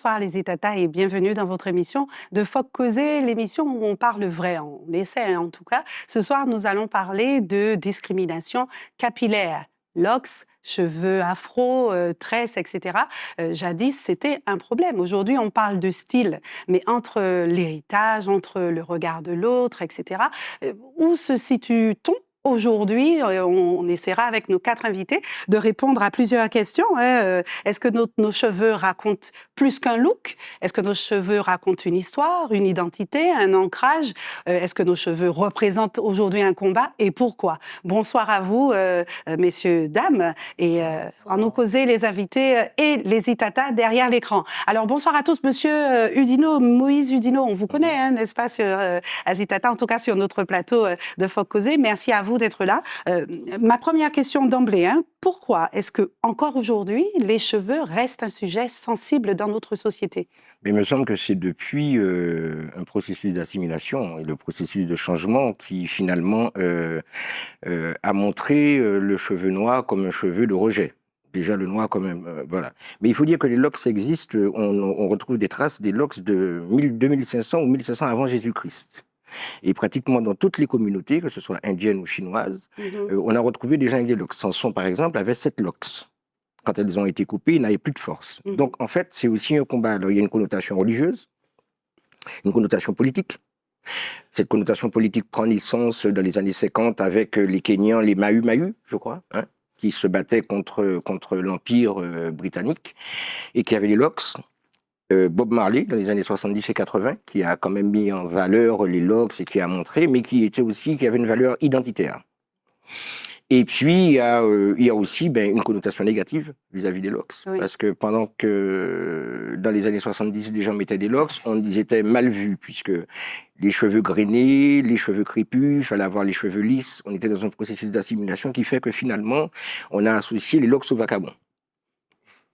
bonsoir les Itata et bienvenue dans votre émission de Faut causer, l'émission où on parle vrai, on essaie en tout cas. Ce soir, nous allons parler de discrimination capillaire, locks, cheveux afro, tresses, etc. Jadis, c'était un problème. Aujourd'hui, on parle de style, mais entre l'héritage, entre le regard de l'autre, etc., où se situe-t-on aujourd'hui? On essaiera avec nos 4 invités de répondre à plusieurs questions, hein. Est-ce que nos cheveux racontent plus qu'un look? Est-ce que nos cheveux racontent une histoire, une identité, un ancrage? Est-ce que nos cheveux représentent aujourd'hui un combat et pourquoi? Bonsoir à vous, messieurs, dames, et en nous causer les invités et les Itata derrière l'écran. Alors bonsoir à tous, monsieur Udino, Moïse Udino, on vous connaît, hein, n'est-ce pas, sur Azitata, en tout cas sur notre plateau de Faut causer. Merci à vous d'être là. Ma première question d'emblée, hein, pourquoi est-ce que encore aujourd'hui les cheveux restent un sujet sensible dans notre société? Mais il me semble que c'est depuis un processus d'assimilation et le processus de changement qui finalement a montré le cheveu noir comme un cheveu de rejet. Déjà le noir quand même, voilà. Mais il faut dire que les locks existent, on retrouve des traces des locks de 2500 ou 1500 avant Jésus-Christ. Et pratiquement dans toutes les communautés, que ce soit indiennes ou chinoises, on a retrouvé des gens avec des locks. Samson, par exemple, avait 7 locks. Quand elles ont été coupées, il n'avait plus de force. Donc, en fait, c'est aussi un combat. Alors, il y a une connotation religieuse, une connotation politique. Cette connotation politique prend naissance dans les années 50 avec les Kenyans, les Mahu-Mahu, je crois, hein, qui se battaient contre l'Empire britannique et qui avaient les locks. Bob Marley, dans les années 70 et 80, qui a quand même mis en valeur les locks et qui a montré, mais qui avait une valeur identitaire. Et puis, il y a aussi une connotation négative vis-à-vis des locks. Oui. Parce que pendant que dans les années 70, des gens mettaient des locks, ils étaient mal vus, puisque les cheveux grainés, les cheveux crépus, il fallait avoir les cheveux lisses. On était dans un processus d'assimilation qui fait que finalement, on a associé les locks au vagabond.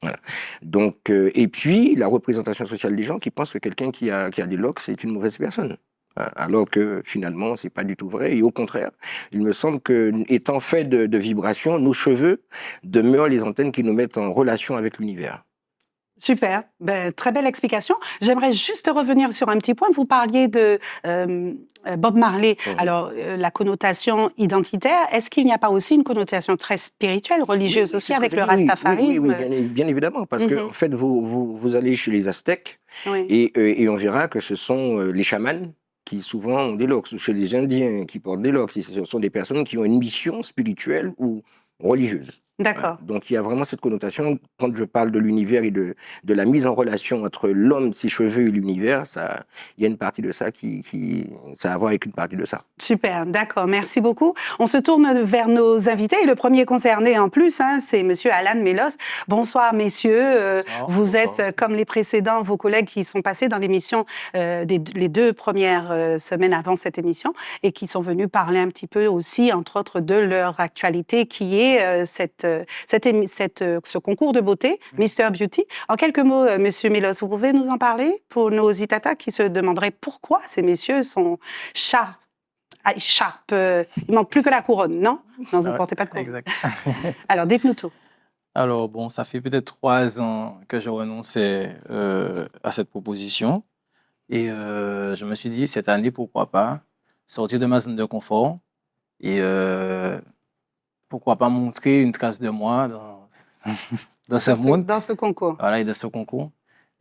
Voilà. Donc, et puis, la représentation sociale des gens qui pensent que quelqu'un qui a des locks, c'est une mauvaise personne. Alors que finalement, c'est pas du tout vrai. Et au contraire, il me semble que, étant fait de vibrations, nos cheveux demeurent les antennes qui nous mettent en relation avec l'univers. Super, très belle explication. J'aimerais juste revenir sur un petit point. Vous parliez de Bob Marley. Alors, la connotation identitaire, est-ce qu'il n'y a pas aussi une connotation très spirituelle, religieuse aussi, avec le rastafarisme? Oui, bien évidemment, parce que en fait, vous allez chez les Aztèques et on verra que ce sont les chamans qui souvent ont des locks, ou chez les Indiens qui portent des locks. Ce sont des personnes qui ont une mission spirituelle ou religieuse. D'accord. Donc il y a vraiment cette connotation, quand je parle de l'univers et de la mise en relation entre l'homme, ses cheveux et l'univers, il y a une partie de ça ça a à voir avec une partie de ça. Super, d'accord, merci beaucoup. On se tourne vers nos invités et le premier concerné en plus, hein, c'est monsieur Alan Melos. Bonsoir messieurs, vous êtes comme les précédents, vos collègues qui sont passés dans l'émission les 2 premières semaines avant cette émission et qui sont venus parler un petit peu aussi, entre autres, de leur actualité qui est ce concours de beauté, Mr Beauty. En quelques mots, monsieur Melos, vous pouvez nous en parler pour nos Itata qui se demanderaient pourquoi ces messieurs sont sharp, il manque plus que la couronne, non? Non, vous ne portez pas de couronne. Exact. Alors, dites-nous tout. Alors, bon, ça fait peut-être 3 ans que je renonçais à cette proposition. Et je me suis dit, cette année, pourquoi pas sortir de ma zone de confort et pourquoi pas montrer une trace de moi dans ce monde. Dans ce concours. Voilà, et de ce concours.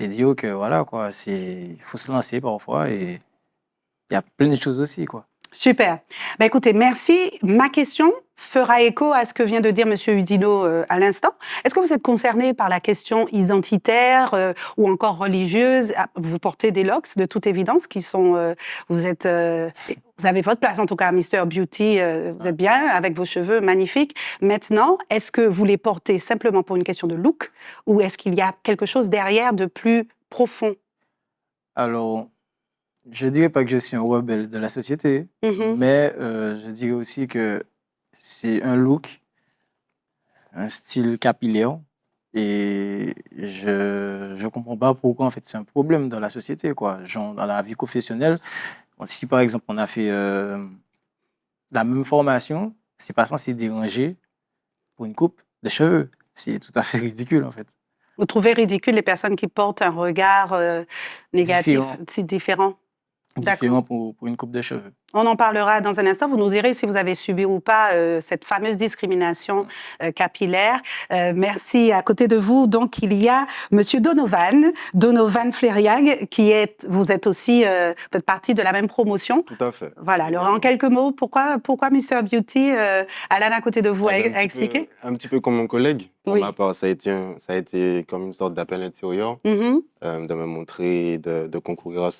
Et dire que, voilà, quoi, il faut se lancer parfois et il y a plein de choses aussi, quoi. Super. Écoutez, merci. Ma question fera écho à ce que vient de dire monsieur Udino à l'instant. Est-ce que vous êtes concerné par la question identitaire ou encore religieuse? Vous portez des locks, de toute évidence, qui sont... vous avez votre place, en tout cas, Mr Beauty. Vous êtes bien, avec vos cheveux magnifiques. Maintenant, est-ce que vous les portez simplement pour une question de look ou est-ce qu'il y a quelque chose derrière de plus profond? Alors... je ne dirais pas que je suis un rebelle de la société, mais je dirais aussi que c'est un look, un style capillaire, et je ne comprends pas pourquoi en fait c'est un problème dans la société, quoi. Genre, dans la vie professionnelle, si par exemple on a fait la même formation, c'est pas censé déranger pour une coupe de cheveux. C'est tout à fait ridicule en fait. Vous trouvez ridicule les personnes qui portent un regard négatif, c'est différent? Différent pour une coupe de cheveux. On en parlera dans un instant. Vous nous direz si vous avez subi ou pas cette fameuse discrimination capillaire. Merci. À côté de vous, donc, il y a Monsieur Donovan Fleriag, vous êtes aussi, faites partie de la même promotion. Tout à fait. Voilà. Alors, en quelques mots, pourquoi Mr Beauty, Alan à côté de vous, a expliqué? Un petit peu comme mon collègue. Pour Oui. ma part, ça a été comme une sorte d'appel intérieur de me montrer, de concourir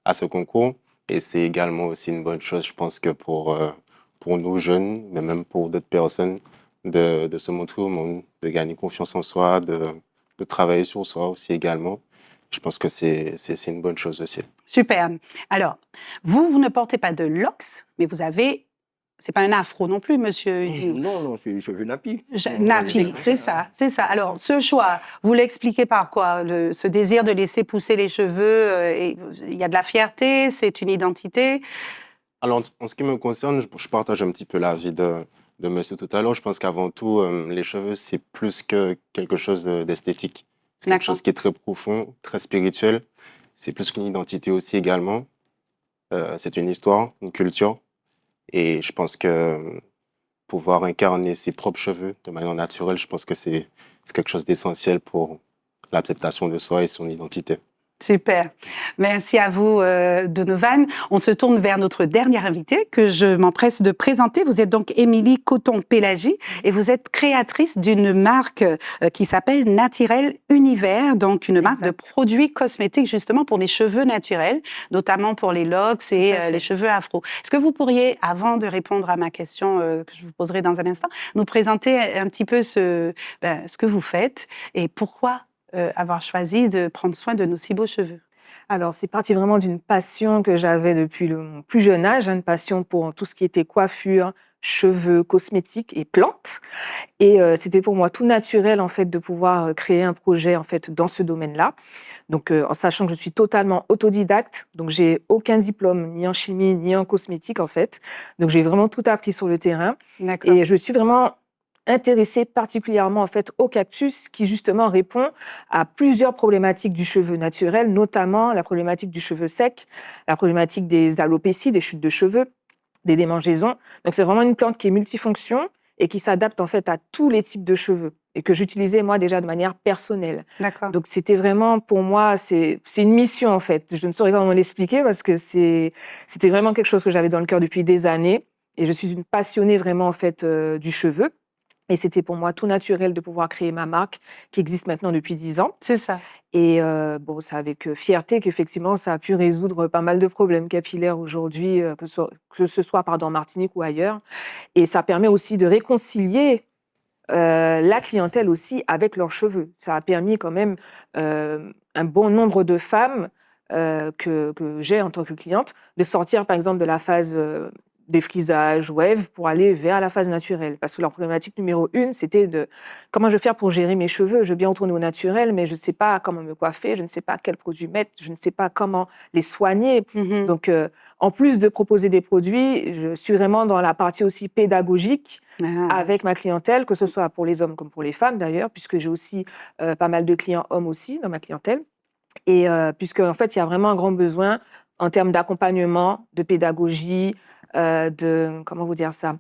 à ce concours. Et c'est également aussi une bonne chose, je pense que pour nous jeunes, mais même pour d'autres personnes, de se montrer au monde, de gagner confiance en soi, de travailler sur soi aussi également. Je pense que c'est une bonne chose aussi. Super. Alors, vous ne portez pas de locks, mais vous avez... C'est pas un afro non plus, monsieur Udine. Non, c'est les cheveux nappis. Nappis, c'est ça. Alors, ce choix, vous l'expliquez par quoi? Ce désir de laisser pousser les cheveux, il y a de la fierté, c'est une identité? Alors, en ce qui me concerne, je partage un petit peu l'avis de monsieur tout à l'heure. Je pense qu'avant tout, les cheveux, c'est plus que quelque chose d'esthétique. C'est quelque chose qui est très profond, très spirituel. C'est plus qu'une identité aussi également. C'est une histoire, une culture. Et je pense que pouvoir incarner ses propres cheveux de manière naturelle, je pense que c'est quelque chose d'essentiel pour l'acceptation de soi et son identité. Super. Merci à vous, Donovan. On se tourne vers notre dernière invitée que je m'empresse de présenter. Vous êtes donc Émilie Coton-Pélagie et vous êtes créatrice d'une marque qui s'appelle Naturel Univers, donc une marque de produits cosmétiques justement pour les cheveux naturels, notamment pour les locks et les cheveux afro. Est-ce que vous pourriez, avant de répondre à ma question que je vous poserai dans un instant, nous présenter un petit peu ce que vous faites et pourquoi avoir choisi de prendre soin de nos si beaux cheveux? Alors, c'est parti vraiment d'une passion que j'avais depuis mon plus jeune âge, une passion pour tout ce qui était coiffure, cheveux, cosmétiques et plantes. Et c'était pour moi tout naturel, en fait, de pouvoir créer un projet, en fait, dans ce domaine-là. Donc, en sachant que je suis totalement autodidacte, donc j'ai aucun diplôme, ni en chimie, ni en cosmétique, en fait. Donc, j'ai vraiment tout appris sur le terrain. Et je suis vraiment intéressée particulièrement en fait au cactus qui justement répond à plusieurs problématiques du cheveu naturel, notamment la problématique du cheveu sec, la problématique des alopécies, des chutes de cheveux, des démangeaisons. Donc c'est vraiment une plante qui est multifonction et qui s'adapte en fait à tous les types de cheveux et que j'utilisais moi déjà de manière personnelle. Donc c'était vraiment pour moi, c'est une mission en fait. Je ne saurais comment l'expliquer parce que c'était vraiment quelque chose que j'avais dans le cœur depuis des années et je suis une passionnée vraiment en fait du cheveu. Et c'était pour moi tout naturel de pouvoir créer ma marque qui existe maintenant depuis 10 ans. C'est ça. Et bon, c'est avec fierté qu'effectivement, ça a pu résoudre pas mal de problèmes capillaires aujourd'hui, que ce soit en Martinique ou ailleurs. Et ça permet aussi de réconcilier la clientèle aussi avec leurs cheveux. Ça a permis quand même un bon nombre de femmes que j'ai en tant que cliente de sortir par exemple de la phase défrisage, wave, pour aller vers la phase naturelle. Parce que leur problématique numéro 1, c'était de comment je vais faire pour gérer mes cheveux. Je veux bien retourner au naturel, mais je ne sais pas comment me coiffer, je ne sais pas quels produits mettre, je ne sais pas comment les soigner. Donc, en plus de proposer des produits, je suis vraiment dans la partie aussi pédagogique avec ma clientèle, que ce soit pour les hommes comme pour les femmes d'ailleurs, puisque j'ai aussi pas mal de clients hommes aussi dans ma clientèle. Et puisque en fait, il y a vraiment un grand besoin en termes d'accompagnement, de pédagogie, comment vous dire ça,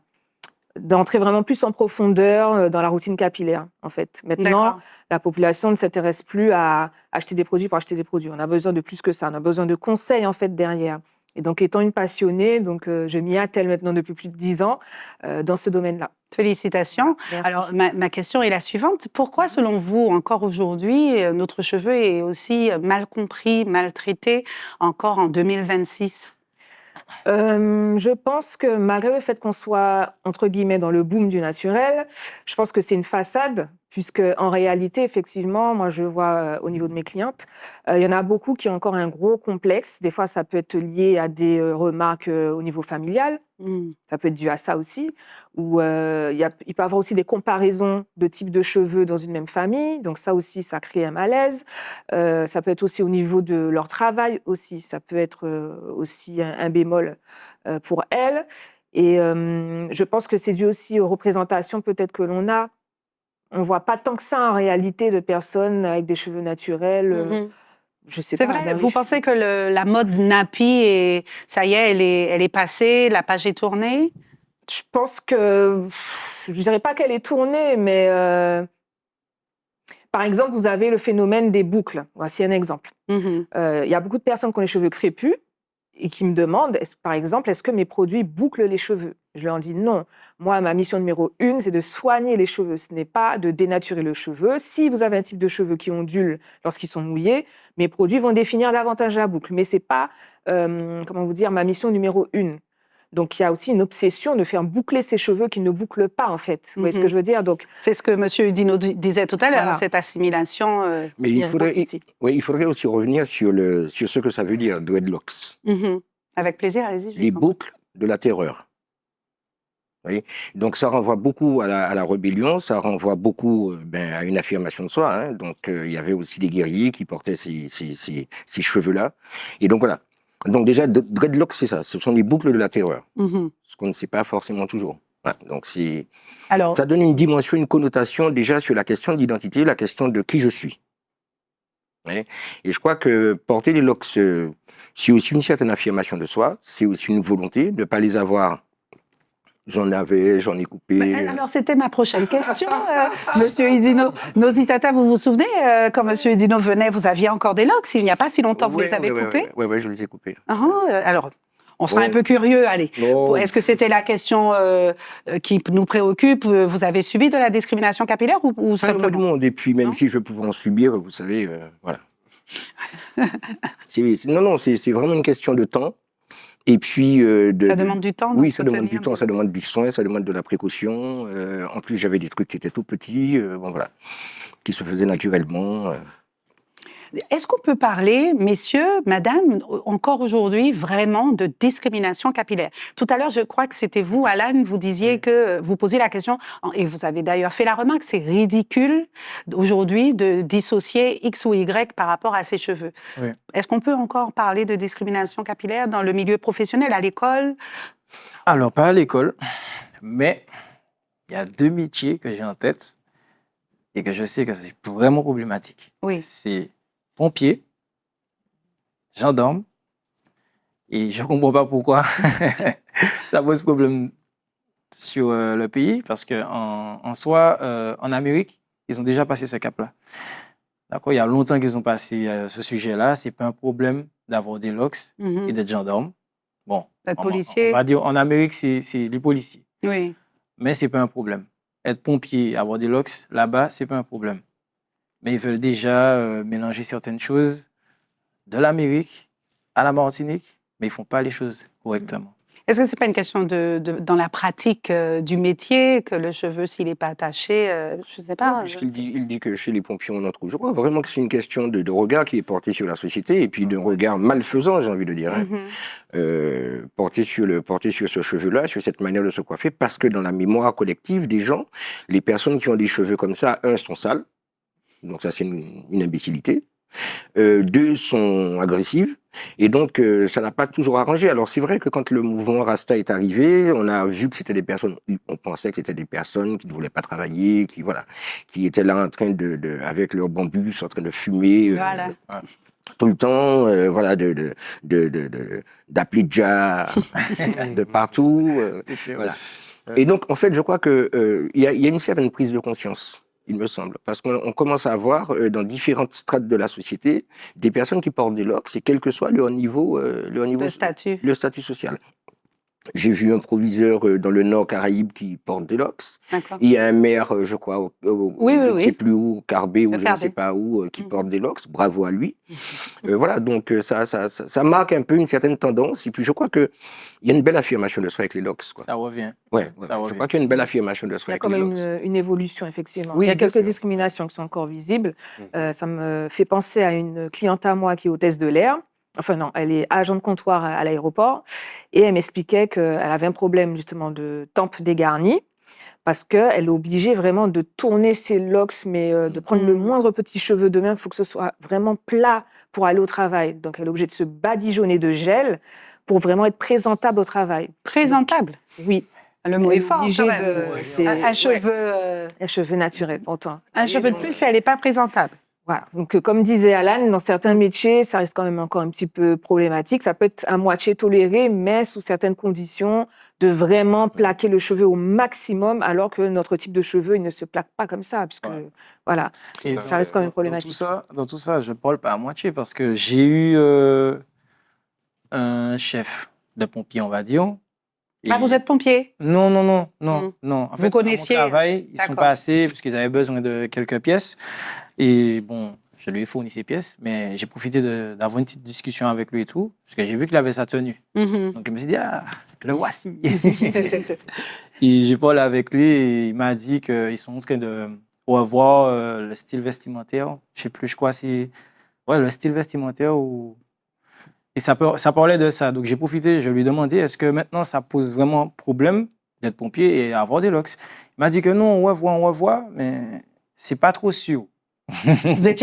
d'entrer vraiment plus en profondeur dans la routine capillaire, en fait. Maintenant, la population ne s'intéresse plus à acheter des produits pour acheter des produits. On a besoin de plus que ça. On a besoin de conseils, en fait, derrière. Et donc, étant une passionnée, donc, je m'y attelle maintenant depuis plus de 10 ans dans ce domaine-là. Félicitations. Merci. Alors, ma question est la suivante. Pourquoi, selon vous, encore aujourd'hui, notre cheveu est aussi mal compris, maltraité, encore en 2026 ? Je pense que malgré le fait qu'on soit, entre guillemets, dans le boom du naturel, je pense que c'est une façade, puisque en réalité, effectivement, moi je vois au niveau de mes clientes, il y en a beaucoup qui ont encore un gros complexe. Des fois, ça peut être lié à des remarques au niveau familial. Ça peut être dû à ça aussi. Ou il peut y avoir aussi des comparaisons de types de cheveux dans une même famille. Donc ça aussi, ça crée un malaise. Ça peut être aussi au niveau de leur travail aussi. Ça peut être aussi un bémol pour elles. Et je pense que c'est dû aussi aux représentations peut-être que l'on a on voit pas tant que ça en réalité de personnes avec des cheveux naturels. Je sais C'est pas. vrai, vous pensez que la mode nappy, ça y est, elle est passée, la page est tournée? Je pense que, je dirais pas qu'elle est tournée, mais par exemple, vous avez le phénomène des boucles. Voici un exemple. Il y a beaucoup de personnes qui ont les cheveux crépus et qui me demandent, par exemple, est-ce que mes produits bouclent les cheveux? Je leur dis non. Moi, ma mission numéro 1, c'est de soigner les cheveux. Ce n'est pas de dénaturer le cheveu. Si vous avez un type de cheveux qui ondulent lorsqu'ils sont mouillés, mes produits vont définir davantage la boucle. Mais ce n'est pas, comment vous dire, ma mission numéro 1. Donc, il y a aussi une obsession de faire boucler ses cheveux qui ne bouclent pas, en fait. Vous voyez ce que je veux dire? Donc, c'est ce que M. Udino disait tout à l'heure, Voilà. cette assimilation. Mais il faudrait aussi revenir sur ce que ça veut dire, dreadlocks. Avec plaisir, allez-y. Les boucles de la terreur. Vous voyez? Donc ça renvoie beaucoup à la rébellion, ça renvoie beaucoup à une affirmation de soi. Hein. Donc il y avait aussi des guerriers qui portaient ces cheveux-là. Et donc voilà. Donc déjà, dreadlocks, c'est ça. Ce sont les boucles de la terreur. Ce qu'on ne sait pas forcément toujours. Voilà. Donc ça donne une dimension, une connotation déjà sur la question de l'identité, la question de qui je suis. Et je crois que porter les locks, c'est aussi une certaine affirmation de soi, c'est aussi une volonté de ne pas les avoir. J'en ai coupé. Alors, c'était ma prochaine question, Monsieur Udino. Nositata, vous vous souvenez, quand Monsieur Udino venait, vous aviez encore des locks, il n'y a pas si longtemps, vous les avez coupés? Oui, je les ai coupés. Alors, on sera un peu curieux, allez. Est-ce que c'était la question qui nous préoccupe? Vous avez subi de la discrimination capillaire ou simplement? Pas du monde, et puis même si je pouvais en subir, vous savez, voilà. C'est vraiment une question de temps. Et puis, ça demande du temps? Oui, ça demande du temps, ça demande du soin, ça demande de la précaution. En plus, j'avais des trucs qui étaient tout petits, qui se faisaient naturellement. Est-ce qu'on peut parler, messieurs, madame, encore aujourd'hui, vraiment de discrimination capillaire? Tout à l'heure, je crois que c'était vous, Alan, vous disiez que vous posiez la question, et vous avez d'ailleurs fait la remarque, c'est ridicule aujourd'hui de dissocier X ou Y par rapport à ses cheveux. Oui. Est-ce qu'on peut encore parler de discrimination capillaire dans le milieu professionnel, à l'école? Alors, pas à l'école, mais il y a 2 métiers que j'ai en tête et que je sais que c'est vraiment problématique. Oui. C'est pompier, gendarme, et je ne comprends pas pourquoi ça pose problème sur le pays, parce qu'en soi, en Amérique, ils ont déjà passé ce cap-là. D'accord, il y a longtemps qu'ils ont passé ce sujet-là, ce n'est pas un problème d'avoir des locks et d'être gendarme. Bon, Être policier. On va dire en Amérique, c'est les policiers. Oui. Mais ce n'est pas un problème. Être pompier, avoir des locks, là-bas, ce n'est pas un problème. Mais ils veulent déjà mélanger certaines choses de l'Amérique à la Martinique, mais ils ne font pas les choses correctement. Est-ce que ce n'est pas une question dans la pratique du métier, que le cheveu, s'il n'est pas attaché, je ne sais pas. Puisqu'il dit que chez les pompiers, on en trouve. Je crois vraiment que c'est une question de regard qui est porté sur la société, et puis d'un regard malfaisant, j'ai envie de dire. Porté sur ce cheveu-là, sur cette manière de se coiffer, parce que dans la mémoire collective des gens, les personnes qui ont des cheveux comme ça, sont sales. Donc ça, c'est une imbécilité. 2 sont agressives. Et donc, ça n'a pas toujours arrangé. Alors, c'est vrai que quand le mouvement Rasta est arrivé, on a vu que c'était des personnes, on pensait que c'était des personnes qui ne voulaient pas travailler, qui étaient là en train avec leur bambus, en train de fumer. Voilà. Tout le temps, d'appeler Dja de partout. Voilà. Et donc, en fait, je crois qu'il y a une certaine prise de conscience, il me semble, parce qu'on commence à avoir dans différentes strates de la société des personnes qui portent des locks, et quel que soit leur niveau, le statut social. J'ai vu un proviseur dans le Nord Caraïbe qui porte des locks. Il y a un maire, je crois, je ne sais plus où, Carbet ou je ne sais pas où, qui porte des locks. Bravo à lui. Voilà, donc ça marque un peu une certaine tendance. Et puis je crois qu'il y a une belle affirmation de soi avec les locks. Quoi. Ça revient. Ouais, je crois qu'il y a une belle affirmation de soi avec les locks. Il y a quand même une évolution, effectivement. Oui, il y a quelques discriminations qui sont encore visibles. Ça me fait penser à une cliente à moi qui est hôtesse de l'air. Enfin non, elle est agent de comptoir à l'aéroport et elle m'expliquait qu'elle avait un problème justement de tempes dégarnies parce qu'elle est obligée vraiment de tourner ses locks, mais de prendre le moindre petit cheveu de main. Il faut que ce soit vraiment plat pour aller au travail. Donc elle est obligée de se badigeonner de gel pour vraiment être présentable au travail. Présentable? Oui. Le mot Elle est fort, obligée quand même. c'est Un ouais, cheveu, un cheveu naturel pourtant. un cheveu de plus, elle n'est pas présentable. Voilà. Donc, comme disait Alan, dans certains métiers, ça reste quand même encore un petit peu problématique. Ça peut être à moitié toléré, mais sous certaines conditions, de vraiment plaquer le cheveu au maximum, alors que notre type de cheveux, il ne se plaque pas comme ça, puisque Ouais. voilà, Et ça reste quand même dans problématique. dans tout ça, je parle pas à moitié parce que j'ai eu un chef de pompier, on va dire. Ah, vous êtes pompier? Non, non, non, non, Hmm. non. En Vous fait, connaissiez? à mon travail, ils sont D'accord. passés parce qu'ils avaient besoin de quelques pièces. Et bon, je lui ai fourni ces pièces, mais j'ai profité d'avoir une petite discussion avec lui et tout, parce que j'ai vu qu'il avait sa tenue. Mhm. Donc, je me suis dit, ah, le voici. Et j'ai parlé avec lui et il m'a dit qu'ils sont en train de revoir le style vestimentaire. Je sais plus, je crois, si. Ouais, le style vestimentaire ou. Et ça parlait de ça. Donc, j'ai profité, je lui ai demandé, est-ce que maintenant, ça pose vraiment problème d'être pompier et avoir des locks? Il m'a dit que non, on revoit, mais c'est pas trop sûr. Vous êtes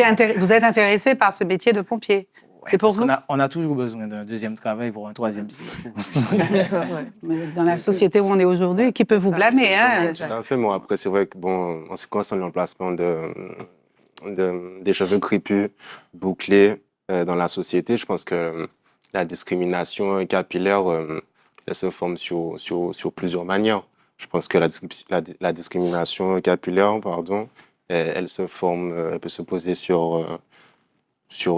intéressé par ce métier de pompier? Ouais, C'est pour parce vous? on a toujours besoin d'un deuxième travail, voire un troisième. Mais dans la société où on est aujourd'hui, qui peut vous blâmer, hein? Tout à fait. Moi, après, c'est vrai que, bon, en ce qui concerne l'emplacement des cheveux crépus, bouclés dans la société, je pense que la discrimination capillaire, elle se forme sur plusieurs manières. Je pense que la discrimination capillaire, pardon, elle se forme, elle peut se poser sur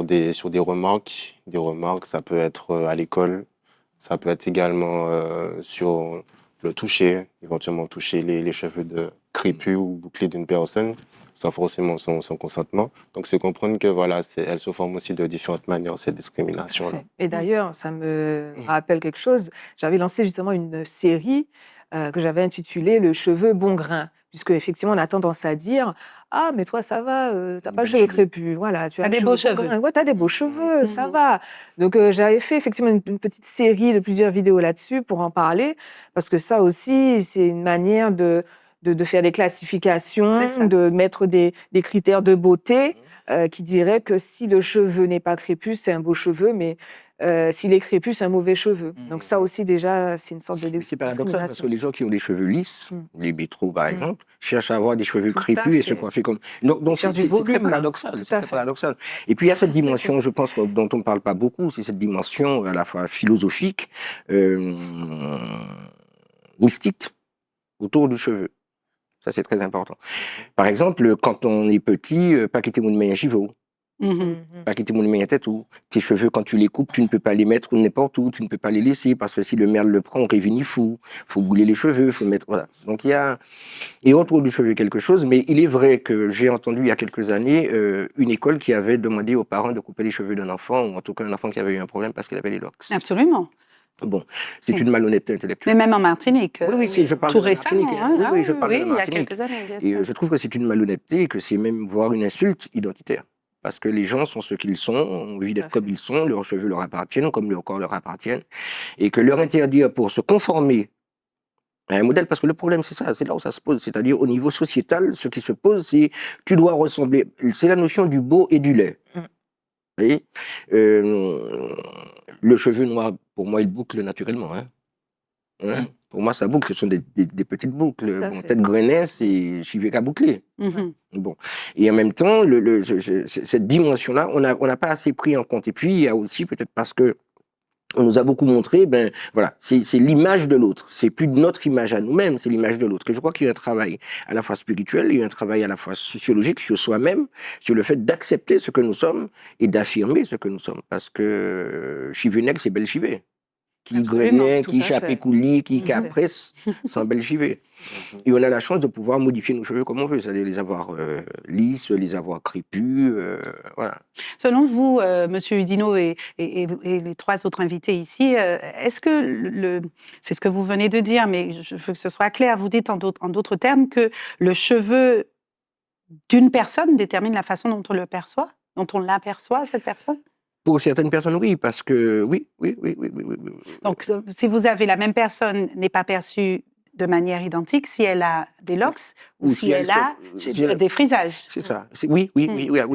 des remarques. Des remarques, ça peut être à l'école, ça peut être également sur le toucher, éventuellement toucher les cheveux crépus ou bouclés d'une personne sans forcément son consentement. Donc, c'est comprendre que voilà, elle se forme aussi de différentes manières, cette discrimination-là. Et d'ailleurs, ça me rappelle quelque chose. J'avais lancé justement une série que j'avais intitulée Le cheveu bon grain, puisque effectivement, on a tendance à dire ah, mais toi, ça va, t'as pas le cheveu crépus, voilà, tu as T'as le des beaux cheveu bon cheveux. grain. Ouais, t'as des beaux cheveux, ça Mhm. va. Donc, j'avais fait effectivement une petite série de plusieurs vidéos là-dessus pour en parler, parce que ça aussi, c'est une manière de faire des classifications, C'est ça. de mettre des critères de beauté qui diraient que si le cheveu n'est pas crépus, c'est un beau cheveu, mais s'il est crépus, c'est un mauvais cheveu. Donc ça aussi, déjà, c'est une sorte de C'est paradoxal parce que discrimination. les gens qui ont des cheveux lisses, les métros par Mm. exemple, cherchent à avoir des cheveux Tout à crépus et se fait. coiffer comme. Donc Sur du c'est très volume, là. paradoxal. Tout C'est à très fait. paradoxal. Et puis il y a cette dimension, je pense, dont on ne parle pas beaucoup, c'est cette dimension à la fois philosophique, mystique autour du cheveu. Ça, c'est très important. Par exemple, quand on est petit, pas quitter mon manière chivaux. Mhm. Pas quitter mon manière tête ou tes cheveux, quand tu les coupes, tu ne peux pas les mettre n'importe où, tu ne peux pas les laisser parce que si le merle le prend, on réunit fou. Faut bouler les cheveux, faut mettre, voilà. Donc il y a, et autour du cheveu quelque chose, mais il est vrai que j'ai entendu il y a quelques années une école qui avait demandé aux parents de couper les cheveux d'un enfant, ou en tout cas un enfant qui avait eu un problème parce qu'il avait les locks. Absolument. Bon, c'est Oui. une malhonnêteté Mais intellectuelle. même en Martinique. Oui, je parle tout de la Martinique. récemment. Hein. Hein? Oui, je parle de la il y a Martinique. quelques années, bien Et sûr. je trouve que c'est une malhonnêteté, que c'est même voire une insulte identitaire. Parce que les gens sont ce qu'ils sont, ont envie d'être comme ils sont, leurs cheveux leur appartiennent, comme leur corps leur appartiennent, et que leur interdire pour se conformer à un modèle, parce que le problème c'est ça, c'est là où ça se pose, c'est-à-dire au niveau sociétal, ce qui se pose, c'est tu dois ressembler, c'est la notion du beau et du laid. Mm. Vous voyez le cheveu noir, pour moi, il boucle naturellement. Hein. Pour moi, ça boucle, ce sont des petites boucles. Tout à Bon, fait. tête grenet, c'est chivé qu'à boucler. Mhm. Bon. Et en même temps, cette dimension-là, on n'a pas assez pris en compte. Et puis, il y a aussi, peut-être parce que on nous a beaucoup montré, ben voilà, c'est l'image de l'autre. C'est plus notre image à nous-mêmes, c'est l'image de l'autre. Que je crois qu'il y a un travail à la fois spirituel, il y a un travail à la fois sociologique sur soi-même, sur le fait d'accepter ce que nous sommes et d'affirmer ce que nous sommes. Parce que chivenec, c'est belle chivé. Qui Absolument, grenet, tout qui à fait. chapécouli, qui Mhm. capresse, sans belle chivé. Et on a la chance de pouvoir modifier nos cheveux comme on veut, c'est-à-dire les avoir lisses, les avoir crépus, voilà. Selon vous, Monsieur Udino et les trois autres invités ici, est-ce que c'est ce que vous venez de dire, mais je veux que ce soit clair, vous dites en d'autres termes que le cheveu d'une personne détermine la façon dont on le perçoit, dont on l'aperçoit, cette personne? Pour certaines personnes, oui, parce que oui. Donc, si vous avez la même personne n'est pas perçue de manière identique si elle a des locks ou si elle a si des frisages. C'est ça. Oui,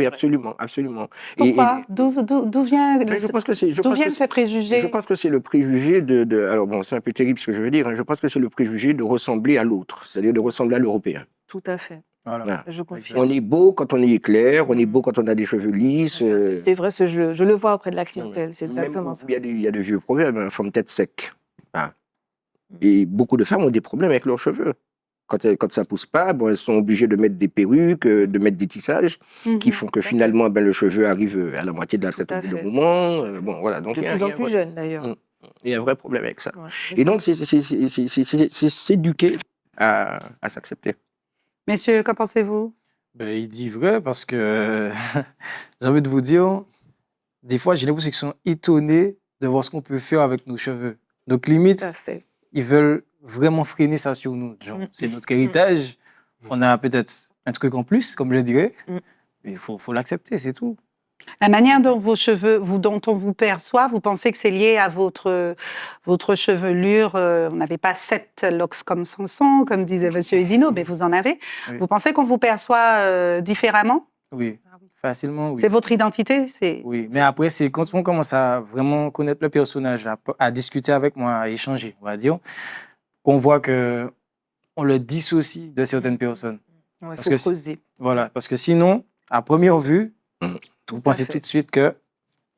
absolument, absolument. Pourquoi? D'où viennent ces préjugés? Je pense que c'est le préjugé alors bon, c'est un peu terrible ce que je veux dire, hein, je pense que c'est le préjugé de ressembler à l'autre, c'est-à-dire de ressembler à l'Européen. Tout à fait. Voilà. Je confirme. On est beau quand on est clair, on est beau quand on a des cheveux lisses. C'est vrai, je le vois auprès de la clientèle, c'est exactement ça. Il y a des vieux proverbes, hein, femme tête sec. Ah. Et beaucoup de femmes ont des problèmes avec leurs cheveux. Quand ça pousse pas, bon, elles sont obligées de mettre des perruques, de mettre des tissages, qui font que finalement, le cheveu arrive à la moitié de la tête au bout d'un moment. Bon, voilà. Donc, De plus en plus jeune, d'ailleurs. Il y a un vrai problème avec ça. Ouais, et donc, c'est s'éduquer à s'accepter. Messieurs, qu'en pensez-vous? Ben, il dit vrai parce que j'ai envie de vous dire, des fois, j'ai l'impression qu'ils sont étonnés de voir ce qu'on peut faire avec nos cheveux. Donc, limite, Tout à fait. ils veulent vraiment freiner ça sur nous. Genre, c'est notre héritage. On a peut-être un truc en plus, comme je dirais. Mais il faut l'accepter, c'est tout. La manière dont vos cheveux, dont on vous perçoit, vous pensez que c'est lié à votre chevelure? On n'avait pas 7 locks comme Samson, comme disait Monsieur Oudinot, mais vous en avez. Oui. Vous pensez qu'on vous perçoit différemment? Oui, facilement, oui. C'est votre identité? Oui, mais après, c'est quand on commence à vraiment connaître le personnage, à discuter avec moi, à échanger, on va dire, qu'on voit que on le dissocie de certaines personnes. Ouais, Parce faut que creuser. Voilà, parce que sinon, à première vue, vous pensez fait. tout de suite que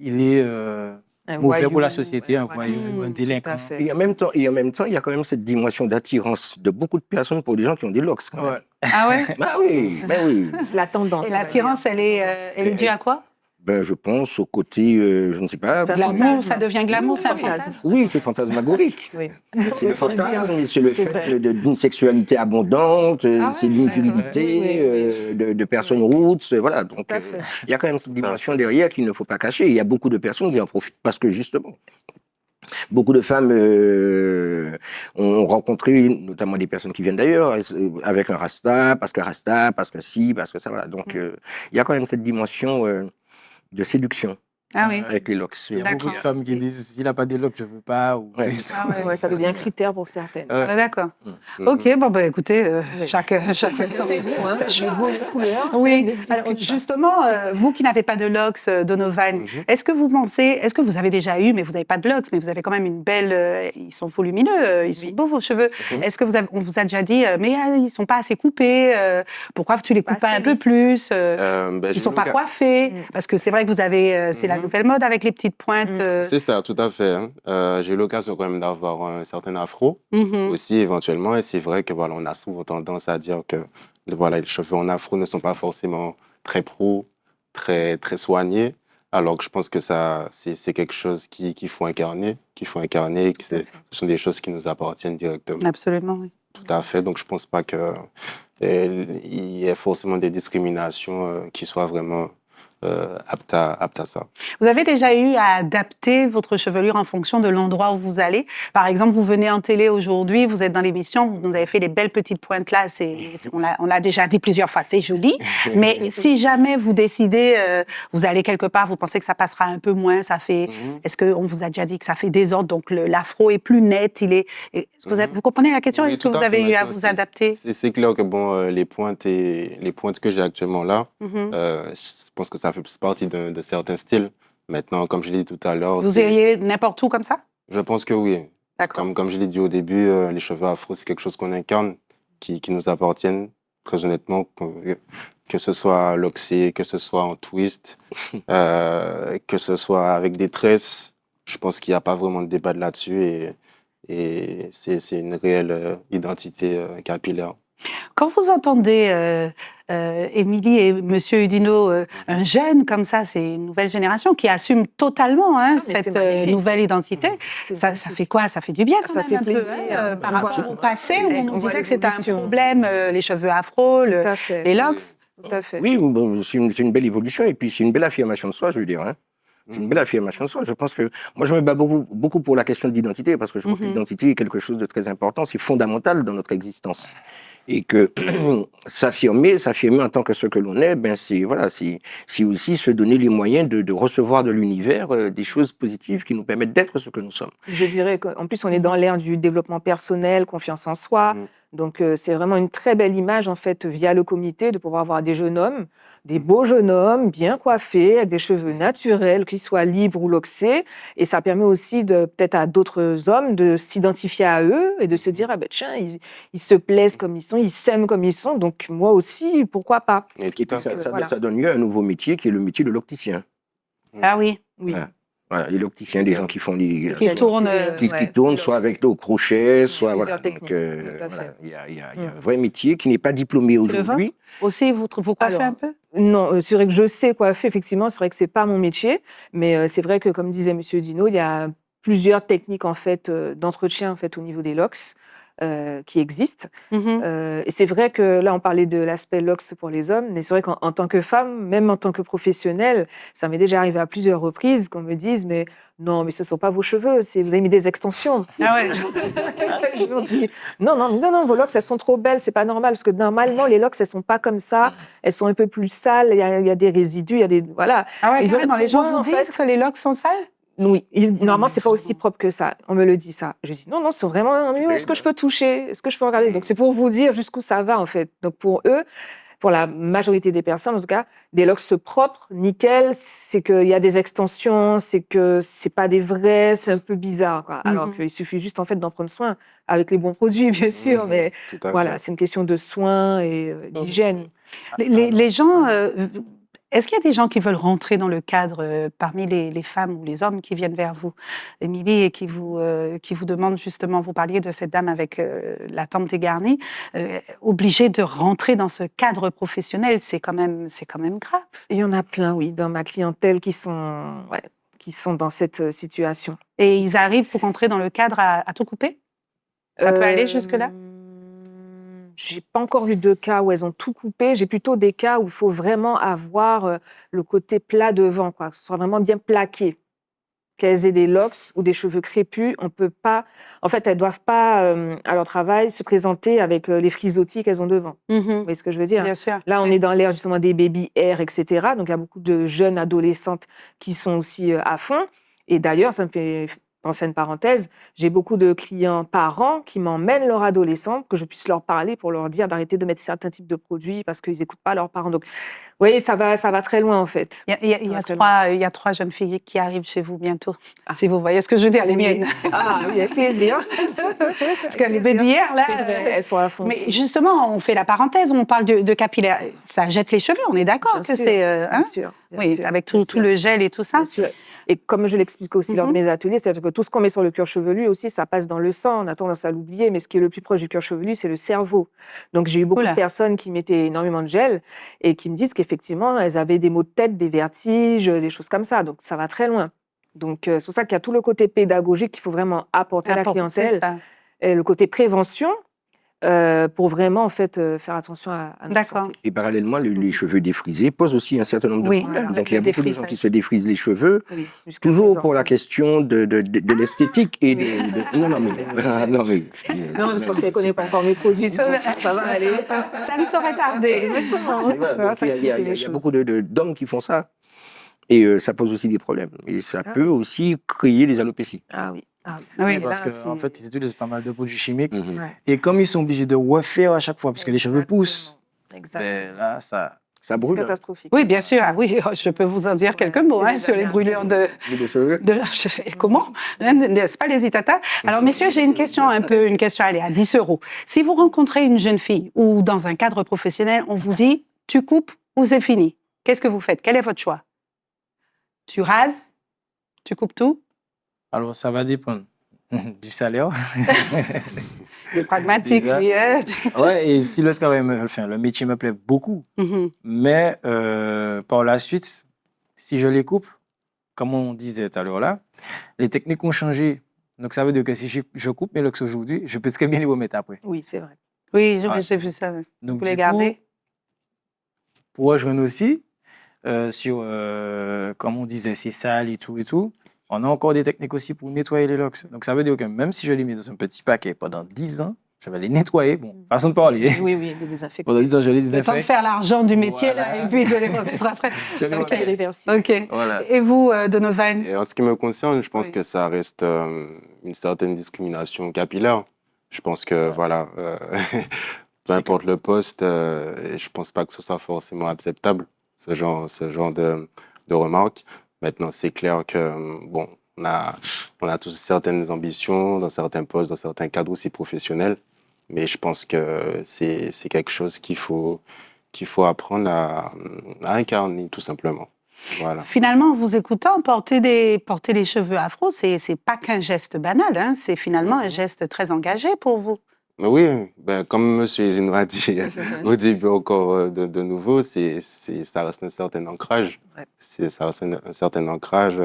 il est Un mauvais voyou, pour la société, un voilà. voyou, un Tout délinquant. à fait. Et en même temps, il y a quand même cette dimension d'attirance de beaucoup de personnes pour des gens qui ont des locks. Quand même. Ouais. Ah ouais? Bah oui, bah oui. C'est la tendance. Et l'attirance, elle est due à quoi? Ben, je pense au côté, je ne sais pas. Ça Glamour, fantasme. ça devient glamour, c'est un Fantasme. fantasme. Oui, c'est fantasmagorique. Oui. C'est le fantasme, c'est le C'est fait vrai. d'une sexualité abondante, c'est d'une virilité, de personnes roots, voilà. Donc, à fait. il y a quand même cette dimension derrière qu'il ne faut pas cacher. Il y a beaucoup de personnes qui en profitent parce que justement, beaucoup de femmes ont rencontré, notamment des personnes qui viennent d'ailleurs, avec un rasta, parce que ci, parce que ça, voilà. Donc, il y a quand même cette dimension de séduction Ah oui. avec les locks. Il y a beaucoup de femmes qui disent s'il n'a pas des locks, je ne veux pas. Ou... Ouais. Ah ouais. Ouais, ça devient un critère pour certaines. Ouais. Ah, d'accord. Ok, bon, bah, écoutez, chacun son C'est vous, hein. ses Les goûts, les couleurs. Oui, N'hésitez alors pas. justement, vous qui n'avez pas de locks, Donovan, est-ce que vous avez déjà eu, mais vous n'avez pas de locks, mais vous avez quand même une belle, ils sont volumineux, ils sont beaux vos cheveux. Est-ce que on vous a déjà dit, mais ils sont pas assez coupés, pourquoi tu les coupes pas un peu plus, ils sont pas coiffés, parce que c'est vrai que vous avez, c'est la nouvelle mode avec les petites pointes. C'est ça, tout à fait. Hein. J'ai eu l'occasion quand même d'avoir un certain afro aussi éventuellement, et c'est vrai que voilà, on a souvent tendance à dire que voilà, les cheveux en afro ne sont pas forcément très pro, très soignés, alors que je pense que ça, c'est quelque chose qu'il faut incarner, et que ce sont des choses qui nous appartiennent directement. Absolument, oui. Tout à fait. Donc je pense pas que il y ait forcément des discriminations qui soient vraiment aptes à ça. Vous avez déjà eu à adapter votre chevelure en fonction de l'endroit où vous allez? Par exemple, vous venez en télé aujourd'hui, vous êtes dans l'émission, vous nous avez fait les belles petites pointes là, on l'a déjà dit plusieurs fois, c'est joli. Mais si jamais vous décidez, vous allez quelque part, vous pensez que ça passera un peu moins, ça fait... Est-ce qu'on vous a déjà dit que ça fait désordre, donc l'afro est plus net, vous comprenez la question? Oui, Est-ce que tout vous à avez fait. eu à Maintenant, vous adapter? C'est clair que bon, les pointes que j'ai actuellement là, je pense que ça fait plus partie de certains styles. Maintenant, comme je l'ai dit tout à l'heure, Vous iriez n'importe où comme ça? je pense que oui. D'accord. Comme je l'ai dit au début, les cheveux afro, c'est quelque chose qu'on incarne, qui nous appartiennent, très honnêtement, que ce soit loxé, que ce soit en twist, que ce soit avec des tresses. Je pense qu'il n'y a pas vraiment de débat là-dessus, et c'est une réelle identité capillaire. Quand vous entendez Émilie et Monsieur Oudinot, un jeune comme ça, c'est une nouvelle génération qui assume totalement mais cette c'est magnifique. nouvelle identité. Ça fait quoi? Ça fait du bien quand Ça même fait un peu, plaisir. hein, par On rapport voit- au passé où on nous on voit disait que c'était un l'évolution. problème, les cheveux afro, Tout à fait. les locks. Tout à fait. Oui, bon, c'est une belle évolution et puis c'est une belle affirmation de soi, je veux dire. Hein. C'est une belle affirmation de soi. Je pense que moi, je me bats beaucoup pour la question de l'identité parce que je crois que l'identité est quelque chose de très important, c'est fondamental dans notre existence. Et que s'affirmer en tant que ce que l'on est, ben c'est voilà, c'est aussi se donner les moyens de recevoir de l'univers des choses positives qui nous permettent d'être ce que nous sommes. Je dirais qu'en plus, on est dans l'ère du développement personnel, confiance en soi. Donc, c'est vraiment une très belle image, en fait, via le comité, de pouvoir avoir des jeunes hommes, des beaux jeunes hommes, bien coiffés, avec des cheveux naturels, qu'ils soient libres ou loxés. Et ça permet aussi, peut-être à d'autres hommes, de s'identifier à eux et de se dire, ah ben tiens, ils se plaisent comme ils sont, ils s'aiment comme ils sont, donc moi aussi, pourquoi pas? Et Et puis Voilà. ça donne lieu à un nouveau métier qui est le métier de l'opticien. Ah oui. Oui. Voilà, les opticiens, des gens qui font les... Qui tournent, qui tournent soit avec au crochet, soit... Plusieurs Voilà. techniques, Donc, tout à voilà, fait. il y a un vrai métier qui n'est pas diplômé C'est le aujourd'hui. Aussi, vous coiffez Alors, un peu? Non, c'est vrai que je sais coiffer, effectivement, c'est vrai que c'est pas mon métier, mais c'est vrai que, comme disait Monsieur Dino, il y a plusieurs techniques en fait d'entretien en fait au niveau des locks qui existent. Et c'est vrai que là, on parlait de l'aspect locks pour les hommes, mais c'est vrai qu'en tant que femme, même en tant que professionnelle, ça m'est déjà arrivé à plusieurs reprises qu'on me dise, mais non, mais ce ne sont pas vos cheveux, vous avez mis des extensions. Ah ouais. Je leur dis, non, vos locks, elles sont trop belles, c'est pas normal, parce que normalement, les locks, elles sont pas comme ça, elles sont un peu plus sales, il y a des résidus, il y a des... Voilà. Ah ouais, Ils ont- carrément, les pour gens moi, vous en disent fait, que les locks sont sales? oui, normalement, c'est pas aussi propre que ça. On me le dit, ça. Je dis, non, c'est vraiment... Est-ce que je peux toucher? Est-ce que je peux regarder? Donc, c'est pour vous dire jusqu'où ça va, en fait. Donc, pour eux, pour la majorité des personnes, en tout cas, des locks propres, nickel, c'est qu'il y a des extensions, c'est que c'est pas des vrais, c'est un peu bizarre, quoi. Alors qu'il suffit juste, en fait, d'en prendre soin avec les bons produits, bien sûr, mais Tout à voilà, fait. c'est une question de soin et d'hygiène. Les gens, est-ce qu'il y a des gens qui veulent rentrer dans le cadre parmi les femmes ou les hommes qui viennent vers vous, Émilie, et qui vous demandent justement, vous parliez de cette dame avec la tempe dégarnie, obligée de rentrer dans ce cadre professionnel, c'est quand même grave. Il y en a plein, oui, dans ma clientèle qui sont dans cette situation. Et ils arrivent pour rentrer dans le cadre à tout couper? Ça peut aller jusque-là? J'ai pas encore eu de cas où elles ont tout coupé. J'ai plutôt des cas où il faut vraiment avoir le côté plat devant, quoi, que ce soit vraiment bien plaqué. Qu'elles aient des locks ou des cheveux crépus, on peut pas. En fait, elles doivent pas, à leur travail, se présenter avec les frisottis qu'elles ont devant. Vous voyez ce que je veux dire? Bien sûr. Là, on est dans l'ère justement des baby hair, etc. Donc, il y a beaucoup de jeunes adolescentes qui sont aussi à fond. Et d'ailleurs, ça me fait penser à une parenthèse, j'ai beaucoup de clients parents qui m'emmènent leur adolescent, que je puisse leur parler pour leur dire d'arrêter de mettre certains types de produits parce qu'ils n'écoutent pas leurs parents. Donc, vous voyez, ça va très loin, en fait. Il y a 3 jeunes filles qui arrivent chez vous bientôt. Si vous voyez ce que je veux dire, les miennes. Ah oui, avec plaisir. Parce que les baby-hair, là, C'est vrai, elles sont à fond. mais justement, on fait la parenthèse, on parle de capillaire. Ça jette les cheveux, on est d'accord que c'est... Bien sûr. Oui, avec tout le gel et tout ça. Bien sûr. Et comme je l'explique aussi lors de mes ateliers, c'est-à-dire que tout ce qu'on met sur le cuir chevelu aussi, ça passe dans le sang. On a tendance à l'oublier, mais ce qui est le plus proche du cuir chevelu, c'est le cerveau. Donc j'ai eu beaucoup de personnes qui mettaient énormément de gel et qui me disent qu'effectivement, elles avaient des maux de tête, des vertiges, des choses comme ça. Donc ça va très loin. Donc c'est pour ça qu'il y a tout le côté pédagogique qu'il faut vraiment apporter à la clientèle. Et le côté prévention, pour vraiment en fait faire attention à notre santé. Et parallèlement, les cheveux défrisés posent aussi un certain nombre de problèmes. Donc il y a beaucoup de gens qui se défrisent les cheveux, toujours pour la question de l'esthétique et Non, parce qu'elle ne connaît pas encore mes produits, ça va aller. Ça ne saurait tarder. Exactement. Il y a beaucoup d'hommes qui font ça. Et ça pose aussi des problèmes. Et ça peut aussi créer des alopécies. Ah oui. Oui, parce qu'en fait, ils utilisent pas mal de produits chimiques. Et comme ils sont obligés de refaire à chaque fois, parce que les cheveux poussent, ben là, ça brûle. Catastrophique. Oui, bien sûr. Oui, je peux vous en dire quelques mots sur les brûlures de cheveux. Comment? N'est-ce pas les Itata? Alors, messieurs, j'ai une question allez, à 10 €. Si vous rencontrez une jeune fille ou dans un cadre professionnel, on vous dit, tu coupes ou c'est fini. Qu'est-ce que vous faites? Quel est votre choix? Tu rases? Tu coupes tout? Alors, ça va dépendre du salaire. Le pragmatique, lui. Ouais, et si le travail, le métier me plaît beaucoup, mais par la suite, si je les coupe, comme on disait tout à l'heure là, les techniques ont changé. Donc, ça veut dire que si je coupe mes locks aujourd'hui, je peux très bien les remettre après. Oui, c'est vrai. Oui, j'ai vu ça. Donc, vous les gardez? Pour rejoindre aussi, sur, comme on disait, c'est sale et tout, on a encore des techniques aussi pour nettoyer les locks. Donc, ça veut dire que même si je les mets dans un petit paquet pendant 10 ans, je vais les nettoyer. Bon, façon de parler. Oui, oui, les désinfectants. Pendant 10 ans, je les Le temps de désinfecte. faire l'argent du métier là, Voilà. et puis de les remettre après. Je les Ok. remets. Irréversible. Ok. Voilà. Et vous, Donovan? Et en ce qui me concerne, je pense Oui. que ça reste une certaine discrimination capillaire. Je pense que, voilà, peu importe le poste, je pense pas que ce soit forcément acceptable, ce genre de remarques. Maintenant, c'est clair que, bon, on a tous certaines ambitions dans certains postes, dans certains cadres aussi professionnels, mais je pense que c'est quelque chose qu'il faut apprendre à incarner, tout simplement. Voilà. Finalement, en vous écoutant, porter les cheveux afro, c'est pas qu'un geste banal, hein, c'est finalement un geste très engagé pour vous. Mais oui, ben, comme M. Ezino a dit au début encore de nouveau, ça reste un certain ancrage. Ouais. Ça reste un certain ancrage.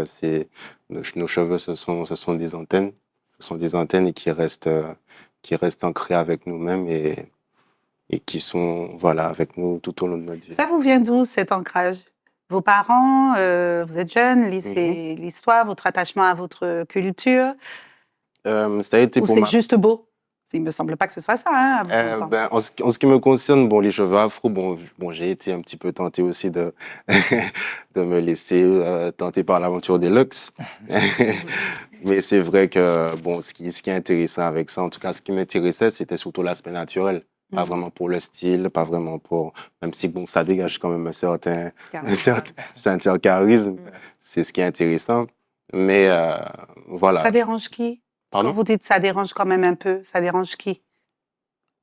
Nos cheveux, ce sont des antennes. Ce sont des antennes et qui restent ancrées avec nous-mêmes et qui sont voilà, avec nous tout au long de notre vie. Ça vous vient d'où, cet ancrage? Vos parents, vous êtes jeunes, l'histoire, votre attachement à votre culture, Ça a été ou pour c'est ma... juste beau? Il me semble pas que ce soit ça, hein, à vous entendre. Ben, en ce qui me concerne, bon, les cheveux afro, bon, j'ai été un petit peu tenté aussi de, de me laisser tenter par l'aventure des locks. Mais c'est vrai que, bon, ce qui est intéressant avec ça, en tout cas, ce qui m'intéressait, c'était surtout l'aspect naturel. Pas vraiment pour le style, pas vraiment pour... Même si, bon, ça dégage quand même un certain charisme. C'est ce qui est intéressant. Mais voilà. Ça dérange qui? Pardon? Quand vous dites ça dérange quand même un peu, ça dérange qui?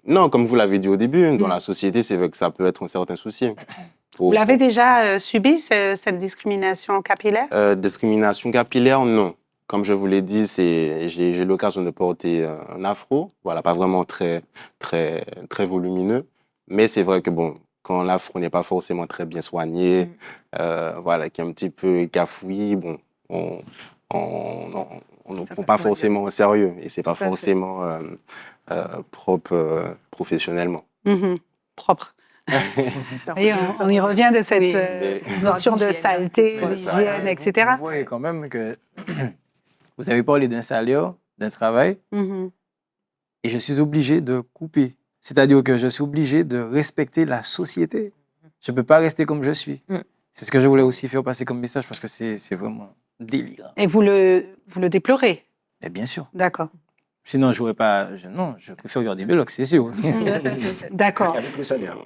Non, comme vous l'avez dit au début, dans la société, c'est vrai que ça peut être un certain souci. Vous l'avez déjà subi, cette discrimination capillaire? Discrimination capillaire, non. Comme je vous l'ai dit, j'ai l'occasion de porter un afro, voilà, pas vraiment très volumineux, mais c'est vrai que bon, quand l'afro n'est pas forcément très bien soigné, voilà, qui est un petit peu cafouillis, bon, on ne prend pas forcément au sérieux et c'est pas forcément propre professionnellement. Propre. Et on y revient de cette notion de saleté, C'est ça. d'hygiène, etc. Vous voyez quand même que vous avez parlé d'un salaire, d'un travail, et je suis obligé de couper. C'est-à-dire que je suis obligé de respecter la société. Je ne peux pas rester comme je suis. C'est ce que je voulais aussi faire passer comme message parce que c'est vraiment délirant. Et vous le déplorez? Mais bien sûr. D'accord. Sinon, je préfère garder mes locks, c'est sûr. D'accord. Avec le salaire.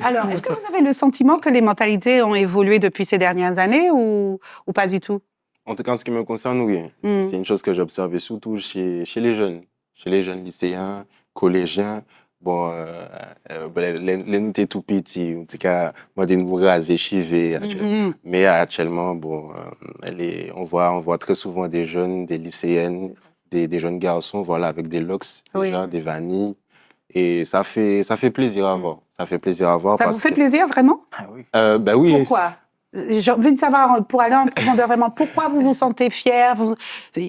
Alors, est-ce que vous avez le sentiment que les mentalités ont évolué depuis ces dernières années ou pas du tout? En tout cas, en ce qui me concerne, oui. C'est une chose que j'ai observée surtout chez les jeunes lycéens, collégiens. Bon, les nous étaient tout petits. En tout cas, moi, des nous rasés, chivés. Mais actuellement, bon, on voit très souvent des jeunes, des lycéennes, des jeunes garçons, voilà, avec des locks, déjà, des vanilles. Et ça fait plaisir à voir. Ça fait plaisir à voir. Ça vous fait plaisir, vraiment? Ah oui. Ben oui. Pourquoi? J'ai envie de savoir, pour aller en profondeur vraiment, pourquoi vous vous sentez fier?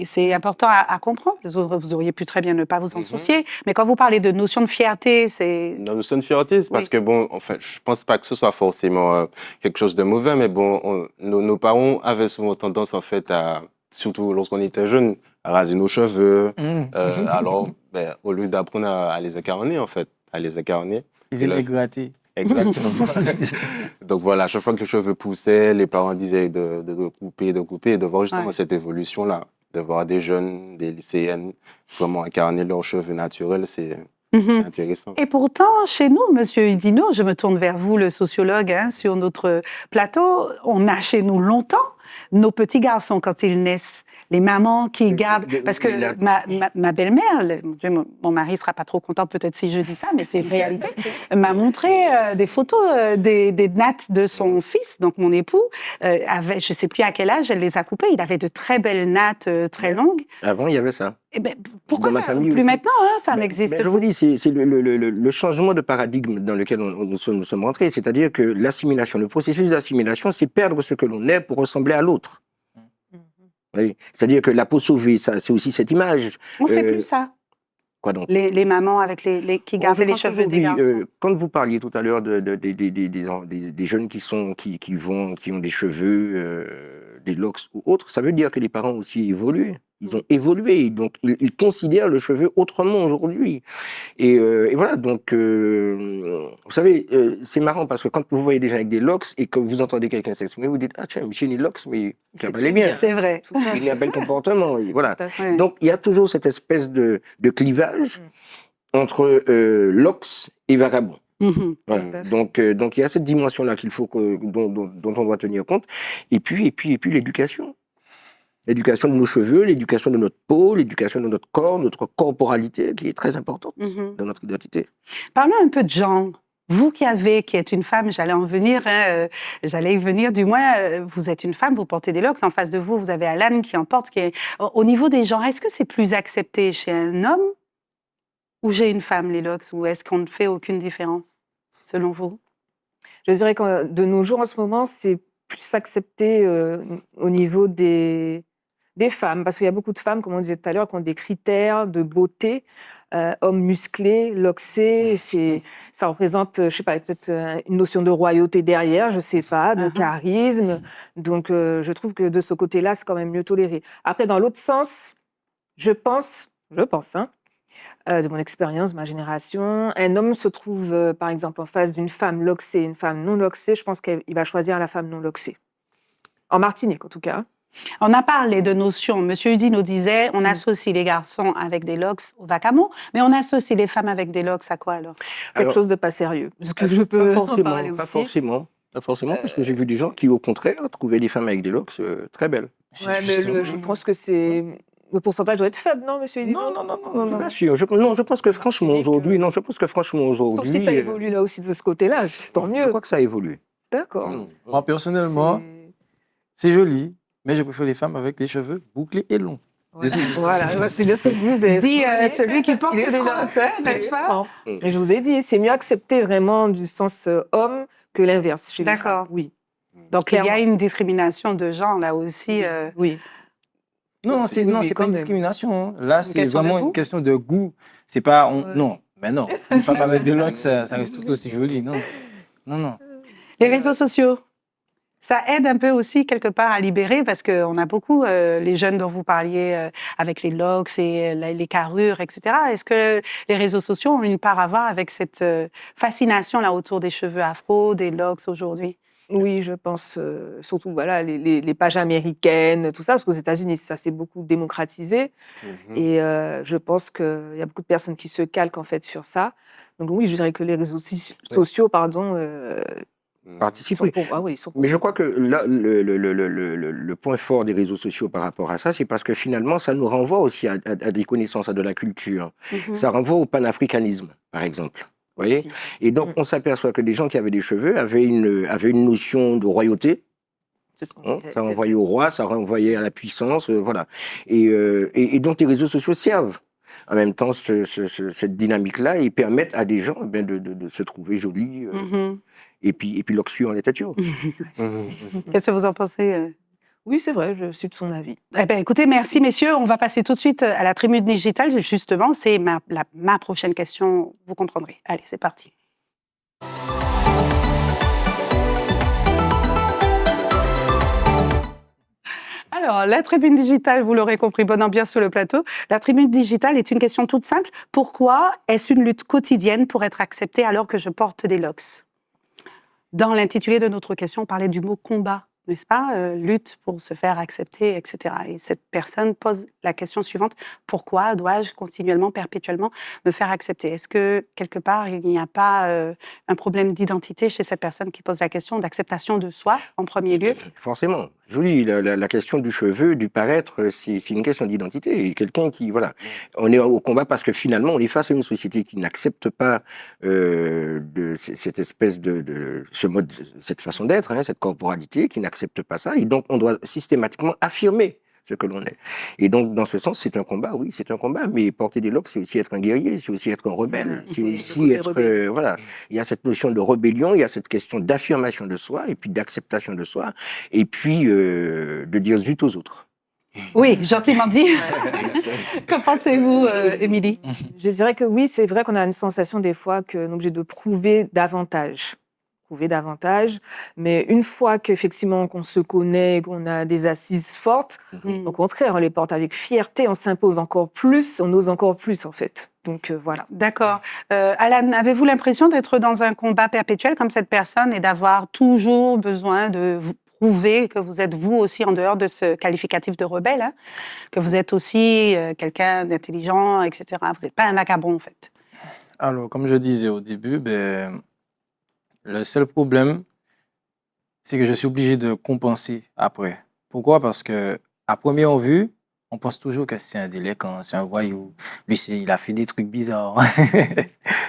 C'est important à comprendre. Vous auriez pu très bien ne pas vous en soucier. Mais quand vous parlez de notion de fierté, c'est... La notion de fierté, c'est parce que, bon, en fait, je pense pas que ce soit forcément quelque chose de mauvais, mais bon, nos parents avaient souvent tendance, en fait, surtout lorsqu'on était jeunes, à raser nos cheveux. Alors, ben, au lieu d'apprendre à les incarner, en fait, Ils étaient grattés. Exactement. Donc voilà, à chaque fois que les cheveux poussaient, les parents disaient de couper, et de voir justement cette évolution-là, de voir des jeunes, des lycéennes vraiment incarner leurs cheveux naturels, c'est intéressant. Et pourtant, chez nous, Monsieur Udino, je me tourne vers vous, le sociologue, sur notre plateau, on a chez nous longtemps nos petits garçons quand ils naissent. Les mamans qui gardent... Parce que ma belle-mère, mon mari ne sera pas trop content peut-être si je dis ça, mais c'est une réalité, m'a montré des photos des nattes de son fils, donc mon époux. Je ne sais plus à quel âge elle les a coupées. Il avait de très belles nattes très longues. Avant, il y avait ça. Eh ben, pourquoi Dans ma ça famille plus aussi. maintenant, ça n'existe Je vous dis, c'est le changement de paradigme dans lequel nous sommes rentrés. C'est-à-dire que l'assimilation, le processus d'assimilation, c'est perdre ce que l'on est pour ressembler à l'autre. Oui. C'est-à-dire que la peau sauvée, c'est aussi cette image. On ne fait plus ça. Quoi donc? Les mamans avec qui gardaient les cheveux des garçons. Quand vous parliez tout à l'heure des jeunes qui ont des cheveux des locks ou autres, ça veut dire que les parents aussi évoluent. Ils ont évolué, donc ils considèrent le cheveu autrement aujourd'hui. Et voilà, donc, vous savez, c'est marrant parce que quand vous voyez des gens avec des locks et que vous entendez quelqu'un s'exprimer, vous dites « Ah tiens, Michel, les locks, mais ça valait bien. C'est vrai. Il a un bel comportement. » Et voilà. Ouais. Donc, il y a toujours cette espèce de clivage entre locks et vagabond. Voilà. Donc, il y a cette dimension-là dont on doit tenir compte. Et puis l'éducation. L'éducation de nos cheveux, l'éducation de notre peau, l'éducation de notre corps, notre corporalité, qui est très importante dans notre identité. Parlons un peu de genre. Vous qui êtes une femme, j'allais y venir du moins, vous êtes une femme, vous portez des locks, en face de vous, vous avez Alan qui en porte. Au niveau des genres, est-ce que c'est plus accepté chez un homme ou chez une femme, les locks, ou est-ce qu'on ne fait aucune différence, selon vous? Je dirais que de nos jours, en ce moment, c'est plus accepté au niveau des femmes, parce qu'il y a beaucoup de femmes, comme on disait tout à l'heure, qui ont des critères de beauté, hommes musclés, loxés, ça représente, je sais pas, peut-être une notion de royauté derrière, je sais pas, de charisme. Donc, je trouve que de ce côté-là, c'est quand même mieux toléré. Après, dans l'autre sens, je pense, de mon expérience, ma génération, un homme se trouve, par exemple, en face d'une femme loxée, une femme non loxée, je pense qu'il va choisir la femme non loxée. En Martinique, en tout cas. On a parlé de notions. Monsieur Hudi nous disait, on associe les garçons avec des locks au vacamo, mais on associe les femmes avec des locks à quoi alors? Quelque chose de pas sérieux. Est-ce que je peux en parler Pas aussi? forcément, parce que j'ai vu des gens qui, au contraire, trouvaient des femmes avec des locks très belles. Ouais, mais je pense que le pourcentage doit être faible, non, monsieur Hudi? Non. Je suis pas sûr. Je pense que franchement aujourd'hui, Sauf si ça évolue là aussi de ce côté-là, tant mieux. Je crois que ça a évolué. D'accord. Moi, personnellement, c'est joli, mais je préfère les femmes avec les cheveux bouclés et longs. Voilà, c'est bien ce que je disais. Dit celui qui porte Il est des franc, locks, n'est-ce pas? Et je vous ai dit, c'est mieux accepté vraiment du sens homme que l'inverse chez les femmes. D'accord. Oui. Donc il y a clairement. une discrimination de genre là aussi. Oui. Non, c'est pas quand une même. discrimination. Là, c'est question de vraiment goût? une question de goût. C'est pas... Ouais. Non, mais non. Une femme avec des locks, ça reste tout aussi joli. Non. Les réseaux sociaux, ça aide un peu aussi quelque part à libérer parce qu'on a beaucoup, les jeunes dont vous parliez, avec les locks et les carrures, etc. Est-ce que les réseaux sociaux ont une part à voir avec cette fascination là autour des cheveux afro, des locks aujourd'hui? Oui, je pense, surtout voilà, les pages américaines, tout ça, parce qu'aux États-Unis, ça s'est beaucoup démocratisé. Et je pense qu'il y a beaucoup de personnes qui se calquent en fait sur ça. Donc oui, je dirais que les réseaux sociaux, Participe, sont oui. ils sont Mais je crois que là, le point fort des réseaux sociaux par rapport à ça, c'est parce que finalement, ça nous renvoie aussi à des connaissances, à de la culture. Ça renvoie au panafricanisme, par exemple. Vous voyez? aussi. Et donc, on s'aperçoit que des gens qui avaient des cheveux avaient une notion de royauté. C'est ce qu'on disait. Ça renvoyait au roi, ça renvoyait à la puissance, voilà. Et donc, les réseaux sociaux servent en même temps cette dynamique-là et permettent à des gens de se trouver jolis. Et puis l'oxy en l'état. Qu'est-ce que vous en pensez? Oui, c'est vrai, je suis de son avis. Eh bien, écoutez, merci messieurs. On va passer tout de suite à la tribune digitale. Justement, c'est ma prochaine question. Vous comprendrez. Allez, c'est parti. Alors, la tribune digitale, vous l'aurez compris, bonne ambiance sur le plateau. La tribune digitale est une question toute simple. Pourquoi est-ce une lutte quotidienne pour être acceptée alors que je porte des locks? Dans l'intitulé de notre question, on parlait du mot combat, n'est-ce pas? Lutte pour se faire accepter, etc. Et cette personne pose la question suivante: pourquoi dois-je continuellement, perpétuellement me faire accepter? Est-ce que, quelque part, il n'y a pas un problème d'identité chez cette personne qui pose la question d'acceptation de soi, en premier lieu? Forcément. Je vous dis, la question du cheveu, du paraître, c'est une question d'identité. Et quelqu'un qui, voilà, on est au combat parce que finalement, on est face à une société qui n'accepte pas cette espèce ce mode, cette façon d'être, cette corporalité, qui n'accepte pas ça. Et donc, on doit systématiquement affirmer ce que l'on est. Et donc, dans ce sens, c'est un combat, oui, c'est un combat. Mais porter des locks, c'est aussi être un guerrier, c'est aussi être un rebelle, c'est aussi être, voilà. Il y a cette notion de rébellion, il y a cette question d'affirmation de soi, et puis d'acceptation de soi, et puis de dire zut aux autres. Oui, gentiment dit. Qu'en pensez-vous, Émilie? Je dirais que oui, c'est vrai qu'on a une sensation des fois qu'on est obligé de prouver davantage prouver davantage. Mais une fois qu'effectivement qu'on se connaît, qu'on a des assises fortes, au contraire, on les porte avec fierté, on s'impose encore plus, on ose encore plus en fait. Donc voilà. D'accord. Alan, avez-vous l'impression d'être dans un combat perpétuel comme cette personne et d'avoir toujours besoin de vous prouver que vous êtes vous aussi en dehors de ce qualificatif de rebelle, hein, que vous êtes aussi quelqu'un d'intelligent, etc. Vous n'êtes pas un vagabond en fait. Alors, comme je disais au début, le seul problème, c'est que je suis obligé de compenser après. Pourquoi? Parce que à première vue, on pense toujours que c'est un délinquant, c'est un voyou. Lui, il a fait des trucs bizarres.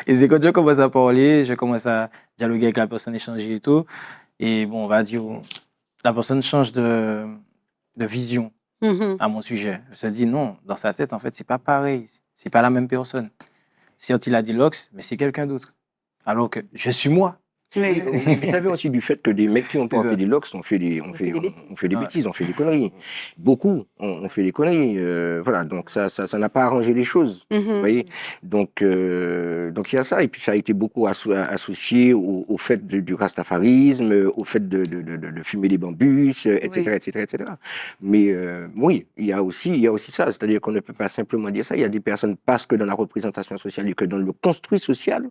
Et c'est quand je commence à parler, je commence à dialoguer avec la personne, échanger et tout. Et bon, on va dire, la personne change de vision à mon sujet. Elle se dit non, dans sa tête, en fait, c'est pas pareil. C'est pas la même personne. Certes, il a dit Lox, mais c'est quelqu'un d'autre. Alors que je suis moi. Oui. Vous savez aussi du fait que des mecs qui ont porté des locks ont fait des bêtises, ont fait des conneries. Beaucoup ont fait des conneries. Voilà, donc ça n'a pas arrangé les choses. Vous voyez, donc il y a ça. Et puis ça a été beaucoup associé au fait du rastafarisme, au fait de fumer des bambus, etc., etc. Mais oui, il y a aussi ça. C'est-à-dire qu'on ne peut pas simplement dire ça. Il y a des personnes, parce que dans la représentation sociale et que dans le construit social,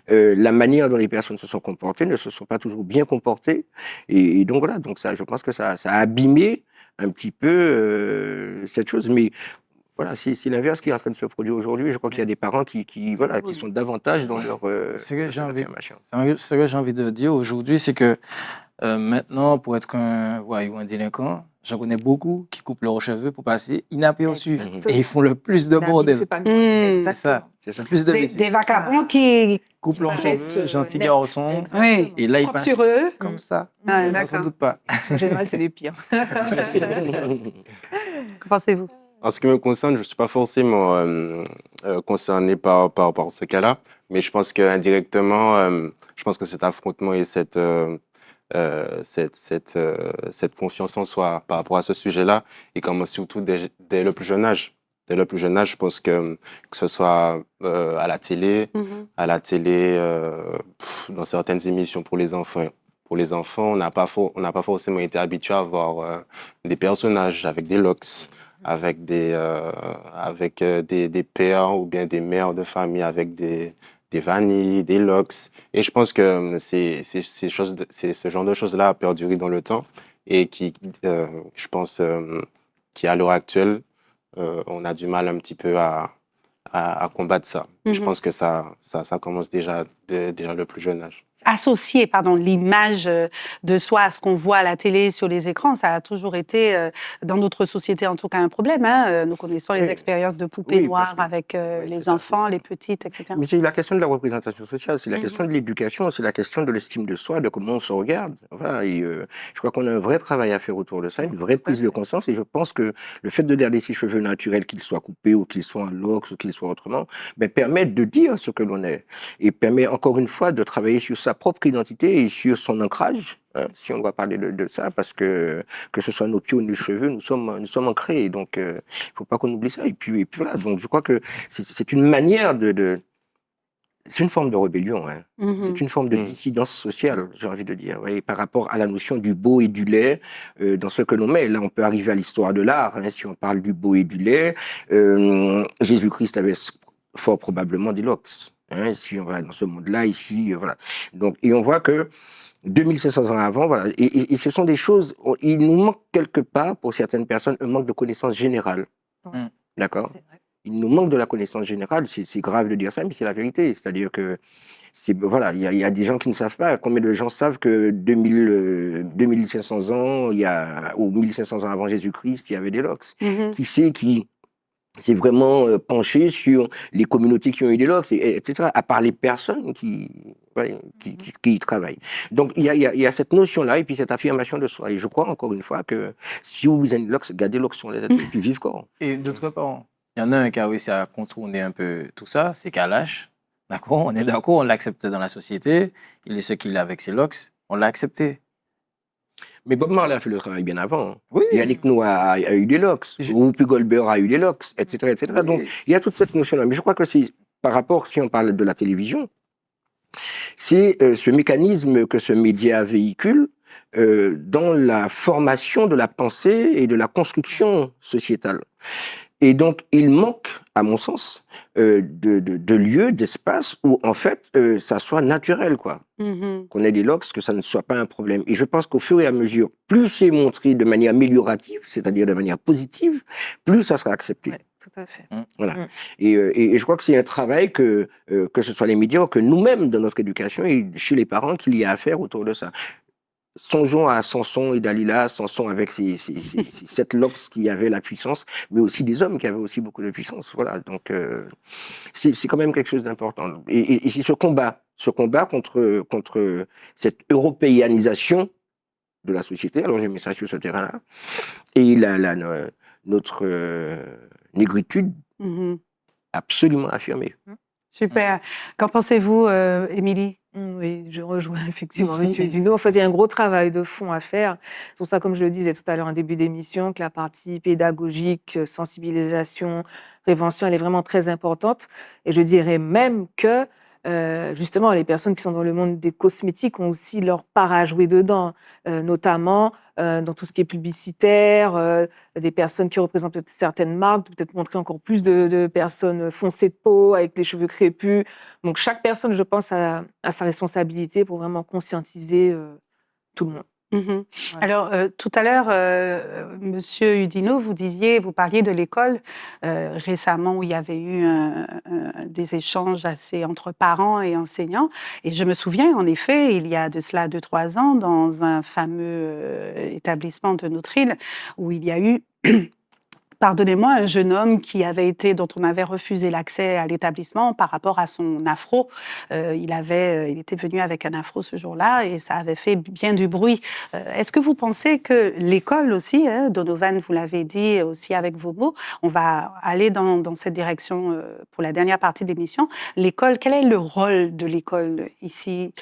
la manière dont les personnes se sont comportées ne se sont pas toujours bien comportées. Et donc voilà, donc ça, je pense que ça a abîmé un petit peu cette chose. Mais voilà, c'est l'inverse qui est en train de se produire aujourd'hui. Je crois qu'il y a des parents qui sont davantage dans leur Ce que j'ai envie, affirmation. ce que j'ai envie de dire aujourd'hui, c'est que maintenant, pour être un voyou ou un délinquant, j'en connais beaucoup qui coupent leurs cheveux pour passer inaperçus. Et ils font le plus de bordel. C'est ça. Le plus de bêtises. Des vagabonds qui Coupent leurs cheveux, gentils garçons. oui. Et là, ils Propres passent sur eux. comme ça. Ah, On s'en d'accord. doute pas. En général, c'est les pires. Que pensez-vous? En ce qui me concerne, je ne suis pas forcément concerné par ce cas-là, mais je pense qu'indirectement, je pense que cet affrontement et cette confiance en soi par rapport à ce sujet-là, il commence surtout dès le plus jeune âge. Dès le plus jeune âge, je pense que ce soit à la télé, dans certaines émissions pour les enfants. Pour les enfants, on n'a pas forcément été habitué à voir des personnages avec des locks, avec des pères ou bien des mères de famille avec des vanilles, des locks. Et je pense que ce genre de choses-là a perduré dans le temps et je pense, qu'à l'heure actuelle, on a du mal un petit peu à combattre ça. Je pense que ça commence déjà le plus jeune âge. Associer l'image de soi à ce qu'on voit à la télé, sur les écrans, ça a toujours été, dans notre société en tout cas, un problème. Hein. Nous connaissons les expériences de poupées noires avec les enfants, les petites, etc. Mais c'est la question de la représentation sociale, c'est la question de l'éducation, c'est la question de l'estime de soi, de comment on se regarde. Voilà, et, je crois qu'on a un vrai travail à faire autour de ça, une vraie prise de conscience, et je pense que le fait de garder ses cheveux naturels, qu'ils soient coupés ou qu'ils soient en locks ou qu'ils soient autrement, permet de dire ce que l'on est, et permet encore une fois de travailler sur sa propre identité et sur son ancrage, hein, si on doit parler de ça, parce que ce soit nos pieds ou nos cheveux, nous sommes ancrés, donc il ne faut pas qu'on oublie ça. Et puis voilà, donc je crois que c'est une manière c'est une forme de rébellion, hein. C'est une forme de dissidence sociale, j'ai envie de dire, ouais, par rapport à la notion du beau et du laid dans ce que l'on met. Là, on peut arriver à l'histoire de l'art, hein, si on parle du beau et du laid. Jésus-Christ avait fort probablement des locks. Hein, si on va dans ce monde-là, ici, voilà. Donc, et on voit que 2500 ans avant, voilà, et ce sont des choses, il nous manque quelque part, pour certaines personnes, un manque de connaissance générale. D'accord ? Il nous manque de la connaissance générale, c'est grave de dire ça, mais c'est la vérité. C'est-à-dire que, voilà, il y a des gens qui ne savent pas. Combien de gens savent que 2500 ans, ou 1500 ans avant Jésus-Christ, il y avait des locks. Qui sait qui s'est vraiment penché sur les communautés qui ont eu des locks, etc., à part les personnes qui y travaillent. Donc, il y a cette notion-là, et puis cette affirmation de soi. Et je crois, encore une fois, que si vous avez une locks, gardez locks sur les êtres les plus vifs corps. Et d'autre part, il y en a un qui a réussi à contourner un peu tout ça, c'est Kalash. D'accord, on est d'accord, on l'accepte dans la société. Il est ce qu'il a avec ses locks, on l'a accepté. Mais Bob Marley a fait le travail bien avant. Oui. Yannick Noah a eu des locks. Whoopi Goldberg a eu des locks, etc., etc. Oui. Donc, il y a toute cette notion-là. Mais je crois que c'est par rapport, si on parle de la télévision, c'est ce mécanisme que ce média véhicule dans la formation de la pensée et de la construction sociétale. Et donc, il manque, à mon sens, de lieux, d'espaces où, en fait, ça soit naturel, quoi. Qu'on ait des LOCS, que ça ne soit pas un problème. Et je pense qu'au fur et à mesure, plus c'est montré de manière améliorative, c'est-à-dire de manière positive, plus ça sera accepté. Ouais, tout à fait. Voilà. Et je crois que c'est un travail que ce soit les médias, que nous-mêmes, dans notre éducation, et chez les parents, qu'il y a à faire autour de ça. Songeons à Samson et Dalila, Samson avec cette lox qui avait la puissance, mais aussi des hommes qui avaient aussi beaucoup de puissance. Voilà, donc c'est quand même quelque chose d'important. Et c'est ce combat contre cette européanisation de la société. Alors j'ai mis ça sur ce terrain-là. Et notre négritude absolument affirmée. Super. Qu'en pensez-vous, Émilie? Oui, je rejoins effectivement M. Duno. En fait, il y a un gros travail de fond à faire. C'est pour ça, comme je le disais tout à l'heure en début d'émission, que la partie pédagogique, sensibilisation, prévention, elle est vraiment très importante. Et je dirais même que, justement, les personnes qui sont dans le monde des cosmétiques ont aussi leur part à jouer dedans, notamment dans tout ce qui est publicitaire, des personnes qui représentent peut-être certaines marques, peut-être montrer encore plus de personnes foncées de peau, avec les cheveux crépus. Donc, chaque personne, je pense, a sa responsabilité pour vraiment conscientiser tout le monde. Voilà. Alors, tout à l'heure, Monsieur Udino, vous parliez de l'école récemment où il y avait eu des échanges assez entre parents et enseignants. Et je me souviens, en effet, il y a de cela 2-3 ans, dans un fameux établissement de notre île, où il y a eu pardonnez-moi, un jeune homme dont on avait refusé l'accès à l'établissement par rapport à son afro. Il était venu avec un afro ce jour-là et ça avait fait bien du bruit. Est-ce que vous pensez que l'école aussi, Donovan, vous l'avez dit aussi avec vos mots, on va aller dans cette direction pour la dernière partie de l'émission. L'école, quel est le rôle de l'école ici?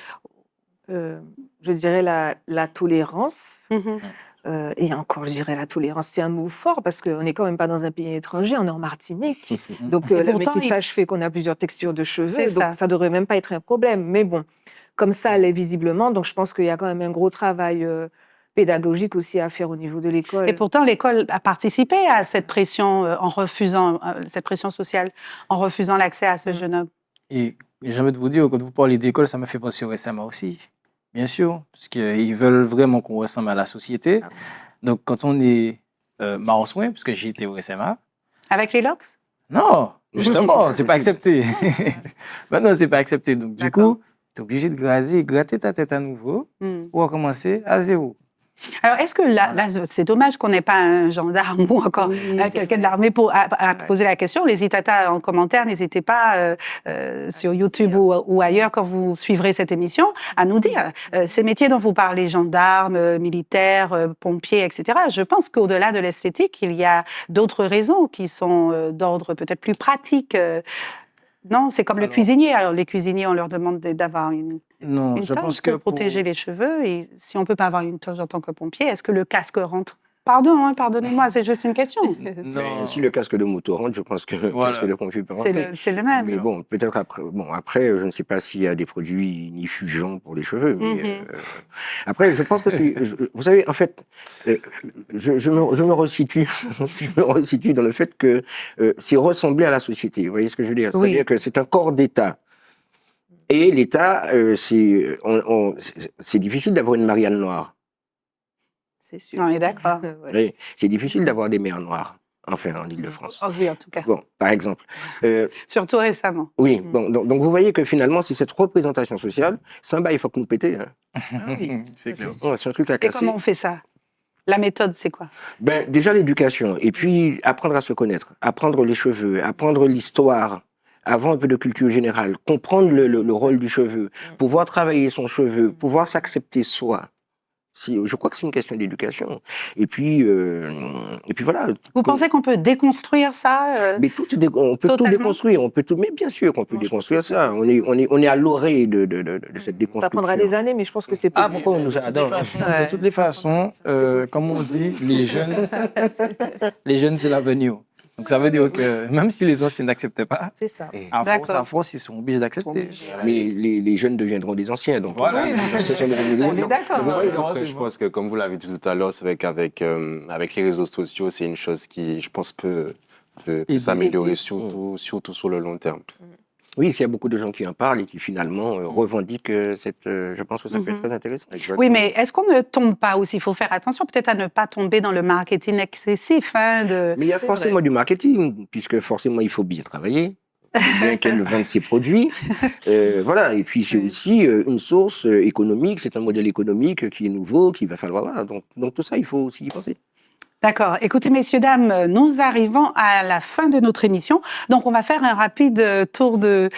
Je dirais la tolérance. Et encore, je dirais la tolérance, c'est un mot fort parce qu'on n'est quand même pas dans un pays étranger, on est en Martinique. Donc, le métissage fait qu'on a plusieurs textures de cheveux, donc ça ne devrait même pas être un problème. Mais bon, comme ça l'est visiblement, donc je pense qu'il y a quand même un gros travail pédagogique aussi à faire au niveau de l'école. Et pourtant, l'école a participé à cette pression en refusant, cette pression sociale, en refusant l'accès à ce jeune homme. Et j'ai envie de vous dire, quand vous parlez d'école, ça m'a fait penser récemment aussi. Bien sûr, parce qu'ils veulent vraiment qu'on ressemble à la société. Donc, quand on est maroussoin, parce que j'ai été au SMA... Avec les LOCS? Non, justement, c'est pas accepté. Maintenant, c'est pas accepté. Donc, du coup, tu es obligé de gratter ta tête à nouveau pour recommencer à zéro. Alors, est-ce que là, c'est dommage qu'on n'ait pas un gendarme ou encore quelqu'un de l'armée pour poser la question. Les Itata en commentaire, n'hésitez pas sur YouTube ou ailleurs quand vous suivrez cette émission à nous dire ces métiers dont vous parlez, gendarmes, militaires, pompiers, etc. Je pense qu'au-delà de l'esthétique, il y a d'autres raisons qui sont d'ordre peut-être plus pratique. Non, c'est comme le cuisinier. Alors, les cuisiniers, on leur demande d'avoir une toge pour protéger les cheveux. Et si on ne peut pas avoir une toge en tant que pompier, est-ce que le casque rentre? Pardon, pardonnez-moi, c'est juste une question. Non. Si le casque de moto rentre, je pense que le casque de pompier peut rentrer. C'est le même. Mais bon, peut-être après, je ne sais pas s'il y a des produits nifugeants pour les cheveux. Mais après, je pense que vous savez, en fait, je me resitue, dans le fait que c'est ressembler à la société. Vous voyez ce que je veux dire? C'est-à-dire que c'est un corps d'État. Et l'État, c'est difficile d'avoir une Marianne noire. C'est sûr. On est d'accord. Oui, c'est difficile d'avoir des mères noires, enfin, en Île-de-France. Oh oui, en tout cas. Bon, par exemple. Surtout récemment. Oui, bon, donc vous voyez que finalement, c'est cette représentation sociale. Samba, il faut que nous péter. Hein. Oui, c'est clair. C'est un truc à casser. Et comment on fait ça? La méthode, c'est quoi? Déjà l'éducation, et puis apprendre à se connaître, apprendre les cheveux, apprendre l'histoire, avoir un peu de culture générale, comprendre le rôle du cheveu, pouvoir travailler son cheveu, pouvoir s'accepter soi. Je crois que c'est une question d'éducation. Et puis voilà. Vous pensez qu'on peut déconstruire ça Mais on peut tout déconstruire. Mais bien sûr qu'on peut déconstruire ça. On est à l'orée de cette déconstruction. Ça prendra des années, mais je pense que c'est possible. Pourquoi on nous adore? De toutes les façons, comme on dit, les jeunes, c'est l'avenir. Donc ça veut dire que même si les anciens n'acceptaient pas, C'est ça. à force, ils sont obligés d'accepter. Mais les jeunes deviendront des anciens. Donc, Voilà. On est d'accord. Donc, je pense que, comme vous l'avez dit tout à l'heure, c'est vrai qu'avec avec les réseaux sociaux, c'est une chose qui, je pense, peut s'améliorer, surtout sur le long terme. Oui, s'il y a beaucoup de gens qui en parlent et qui finalement revendiquent je pense que ça peut être très intéressant. Oui, mais est-ce qu'on ne tombe pas aussi? Il faut faire attention peut-être à ne pas tomber dans le marketing excessif. Mais il y a forcément du marketing, puisque forcément il faut bien travailler, il faut bien qu'elle vende ses produits. Voilà, et puis c'est aussi une source économique, c'est un modèle économique qui est nouveau, qu'il va falloir voir. Donc tout ça, il faut aussi y penser. D'accord. Écoutez, messieurs, dames, nous arrivons à la fin de notre émission. Donc, on va faire un rapide tour de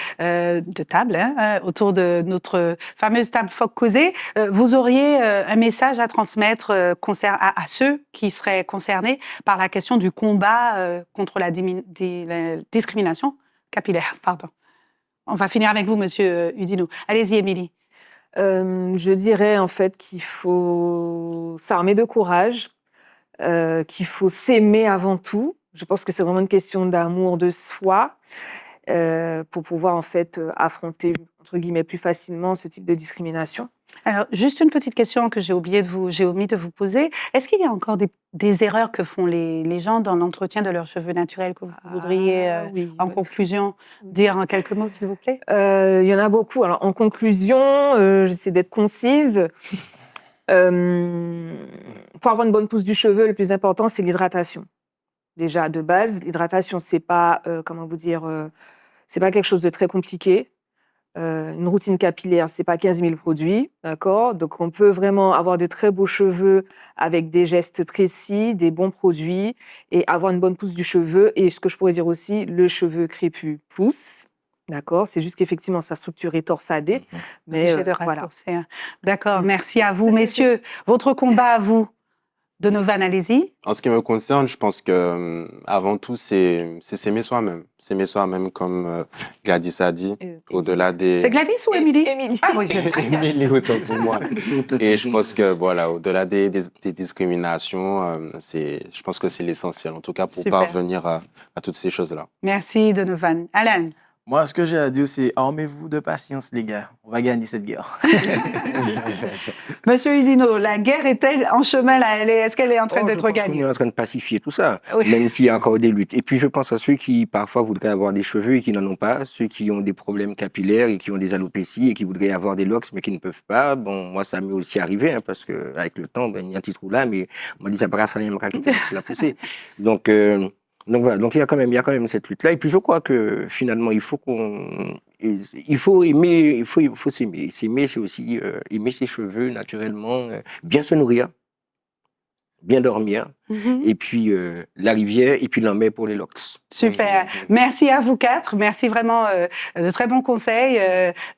table, autour de notre fameuse table Phoques causés. Vous auriez un message à transmettre à ceux qui seraient concernés par la question du combat contre la discrimination capillaire. Pardon. On va finir avec vous, monsieur Udino. Allez-y, Émilie. Je dirais en fait qu'il faut s'armer de courage. Qu'il faut s'aimer avant tout. Je pense que c'est vraiment une question d'amour de soi pour pouvoir en fait affronter entre guillemets plus facilement ce type de discrimination. Alors, juste une petite question que j'ai omis de vous poser. Est-ce qu'il y a encore des erreurs que font les gens dans l'entretien de leurs cheveux naturels que vous voudriez, en conclusion, dire en quelques mots, s'il vous plaît? Il y en a beaucoup. Alors, en conclusion, j'essaie d'être concise. Pour avoir une bonne pousse du cheveu, le plus important, c'est l'hydratation. Déjà, de base, l'hydratation, c'est pas, c'est pas quelque chose de très compliqué. Une routine capillaire, c'est pas 15 000 produits, d'accord? Donc, on peut vraiment avoir de très beaux cheveux avec des gestes précis, des bons produits et avoir une bonne pousse du cheveu. Et ce que je pourrais dire aussi, le cheveu crépus pousse. D'accord, c'est juste qu'effectivement, sa structure est torsadée. Mais voilà. D'accord, merci à vous, messieurs. Votre combat à vous, Donovan, allez-y. En ce qui me concerne, je pense que avant tout, c'est s'aimer soi-même. S'aimer soi-même, comme Gladys a dit, au-delà des... C'est Gladys ou Émilie? Émilie. Ah oui, c'est très bien. Émilie, autant pour moi. Et je pense que, voilà, au-delà des discriminations, je pense que c'est l'essentiel, en tout cas, pour parvenir à toutes ces choses-là. Merci, Donovan. Alan? Moi, ce que j'ai à dire, c'est armez-vous de patience, les gars. On va gagner cette guerre. Monsieur Udino, la guerre est-elle en chemin là? Est-ce qu'elle est en train d'être gagnée? On est en train de pacifier tout ça, oui. Même s'il y a encore des luttes. Et puis je pense à ceux qui parfois voudraient avoir des cheveux et qui n'en ont pas, ceux qui ont des problèmes capillaires et qui ont des alopécies et qui voudraient avoir des locks mais qui ne peuvent pas. Bon, moi ça m'est aussi arrivé parce que avec le temps, il y a un petit trou là, mais on m'a dit ça paraît fallait me raqueter, c'est la poussée. Donc voilà, donc il y a quand même cette lutte-là. Et puis je crois que finalement il faut aimer, il faut s'aimer. S'aimer, c'est aussi aimer ses cheveux naturellement, bien se nourrir, bien dormir, et puis la rivière, et puis la mer pour les locks. Super. Merci à vous quatre. Merci vraiment de très bons conseils.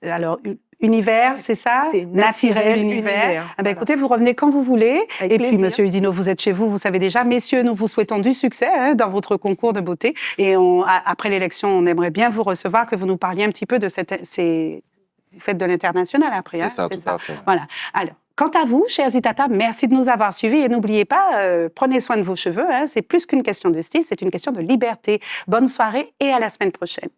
Alors, univers, c'est ça? C'est naturel univers. Ah ben, voilà. Écoutez, vous revenez quand vous voulez. Avec et plaisir. puis, monsieur Udino, vous êtes chez vous, vous savez déjà. Messieurs, nous vous souhaitons du succès dans votre concours de beauté. Et après l'élection, on aimerait bien vous recevoir, que vous nous parliez un petit peu de vous faites de l'international après. C'est ça, tout à fait. Voilà. Alors, quant à vous, chers Itata, merci de nous avoir suivis et n'oubliez pas, prenez soin de vos cheveux. C'est plus qu'une question de style, c'est une question de liberté. Bonne soirée et à la semaine prochaine.